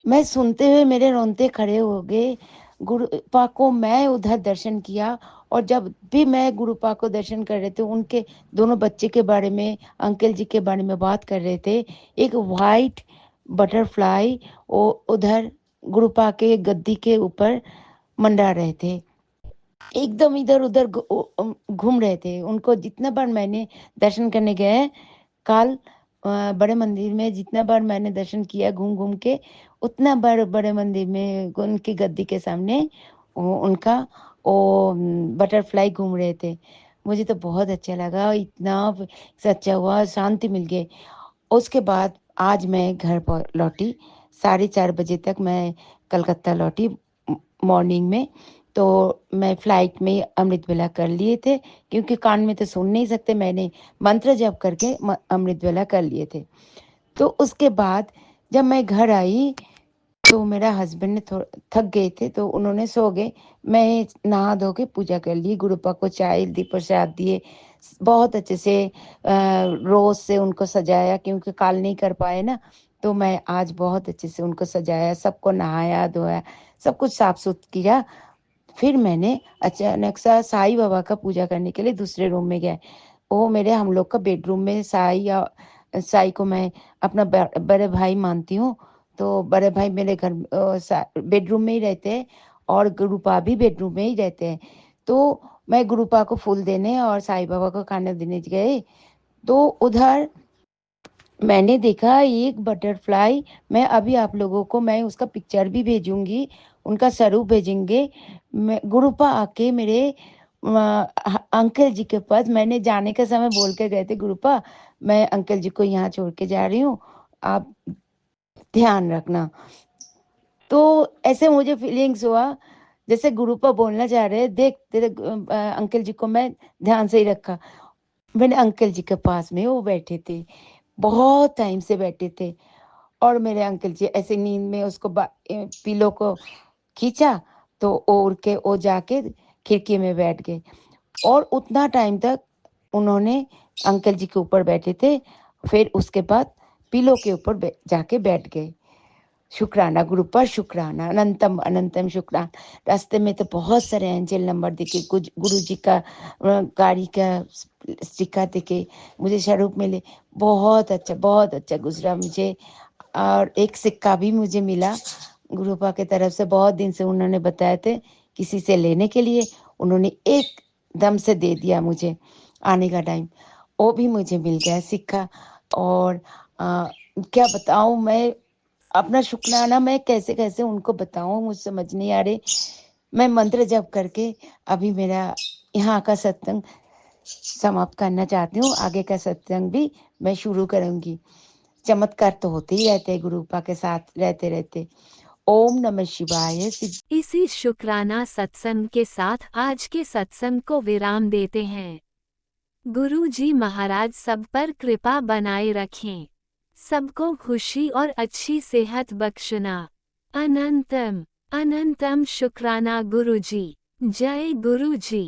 मैं सुनते हुए मेरे रोंते खड़े हो गए। गुरुपा को मैं उधर दर्शन किया, और जब भी मैं गुरुपा को दर्शन कर रहे थे, उनके दोनों बच्चे के बारे में, अंकल जी के बारे में बात कर रहे थे। एक वाइट बटरफ्लाई उधर गुरुपा के गद्दी के ऊपर मंडरा रहे थे, एकदम इधर उधर घूम रहे थे। उनको जितना बार मैंने दर्शन करने गए काल, बड़े मंदिर में जितना बार मैंने दर्शन किया घूम घूम के, उतना बार बड़े मंदिर में उनकी गद्दी के सामने उनका वो बटरफ्लाई घूम रहे थे। मुझे तो बहुत अच्छा लगा, इतना सच्चा हुआ, शांति मिल गई। उसके बाद आज मैं घर पर लौटी, 4:30 बजे तक मैं कलकत्ता लौटी मॉर्निंग में। तो मैं फ्लाइट में अमृत वेला कर लिए थे, क्योंकि कान में तो सुन नहीं सकते, मैंने मंत्र जप करके अमृत वेला कर लिए थे। तो उसके बाद जब मैं घर आई तो मेरा हस्बैंड ने थक गए थे, तो उन्होंने सो गए। मैं नहा धो के पूजा कर ली, गुरुपा को चाय दी, प्रसाद दिए, बहुत अच्छे से रोज से उनको सजाया, क्योंकि काल नहीं कर पाए ना। तो मैं आज बहुत अच्छे से उनको सजाया, सबको नहाया धोया, सब कुछ साफ सुथ किया। फिर मैंने अचानक सा साईं बाबा का पूजा करने के लिए दूसरे रूम में गया। वो मेरे हम लोग का बेडरूम में साईं को मैं अपना बड़े भाई मानती हूँ। तो बड़े भाई मेरे घर बेडरूम में ही रहते हैं, और गुरुपा भी बेडरूम में ही रहते हैं। तो मैं गुरुपा को फूल देने और साईं बाबा को खाना देने गए, तो उधर मैंने देखा एक बटरफ्लाई। मैं अभी आप लोगों को मैं उसका पिक्चर भी भेजूंगी, उनका स्वरूप भेजेंगे। मैं गुरुपा आके मेरे अंकल जी के पास, मैंने जाने के समय बोल के गए थे, गुरुपा मैं अंकल जी को यहाँ छोड़ के जा रही हूँ, आप ध्यान रखना। तो ऐसे मुझे फीलिंग्स हुआ जैसे गुरुपा बोलना चाह रहे हैं, देख तेरे अंकल जी को मैं ध्यान से ही रखा। मैंने अंकल जी के पास में वो बैठे थे, बहुत टाइम से बैठे थे, और मेरे अंकल जी ऐसे नींद में उसको पिलो को खींचा, तो उड़ के वो जाके खिड़की में बैठ गए, और उतना टाइम तक उन्होंने अंकल जी के ऊपर बैठे थे। फिर उसके बाद पिलो के ऊपर जाके बैठ गए। शुक्राना गुरुपा, शुक्राना, अनंतम अनंतम शुक्राना। रास्ते में तो बहुत सारे एंजल नंबर दिखे, कुछ गुरु जी का गाड़ी का सिक्का दिखे, मुझे स्वरूप मिले। बहुत अच्छा गुजरा मुझे। और एक सिक्का भी मुझे मिला गुरुपा के तरफ से, बहुत दिन से उन्होंने बताए थे किसी से लेने के लिए, उन्होंने एकदम से दे दिया मुझे आने का टाइम, वो भी मुझे मिल गया सिक्का। और क्या बताऊं मैं अपना शुक्राना, मैं कैसे कैसे उनको बताऊं, मुझे समझ नहीं आ रही। मैं मंत्र जप करके अभी मेरा यहाँ का सत्संग समाप्त करना चाहती हूँ, आगे का सत्संग भी मैं शुरू करूंगी। चमत्कार तो होते ही रहते हैं गुरुपा के साथ रहते रहते। ओम नमः शिवाय। इसी शुक्राना सत्संग के साथ आज के सत्संग को विराम देते हैं। गुरु जी महाराज सब पर कृपा बनाए रखें, सबको खुशी और अच्छी सेहत बख्शना। अनंतम अनंतम शुक्राना गुरु जी। जय गुरु जी।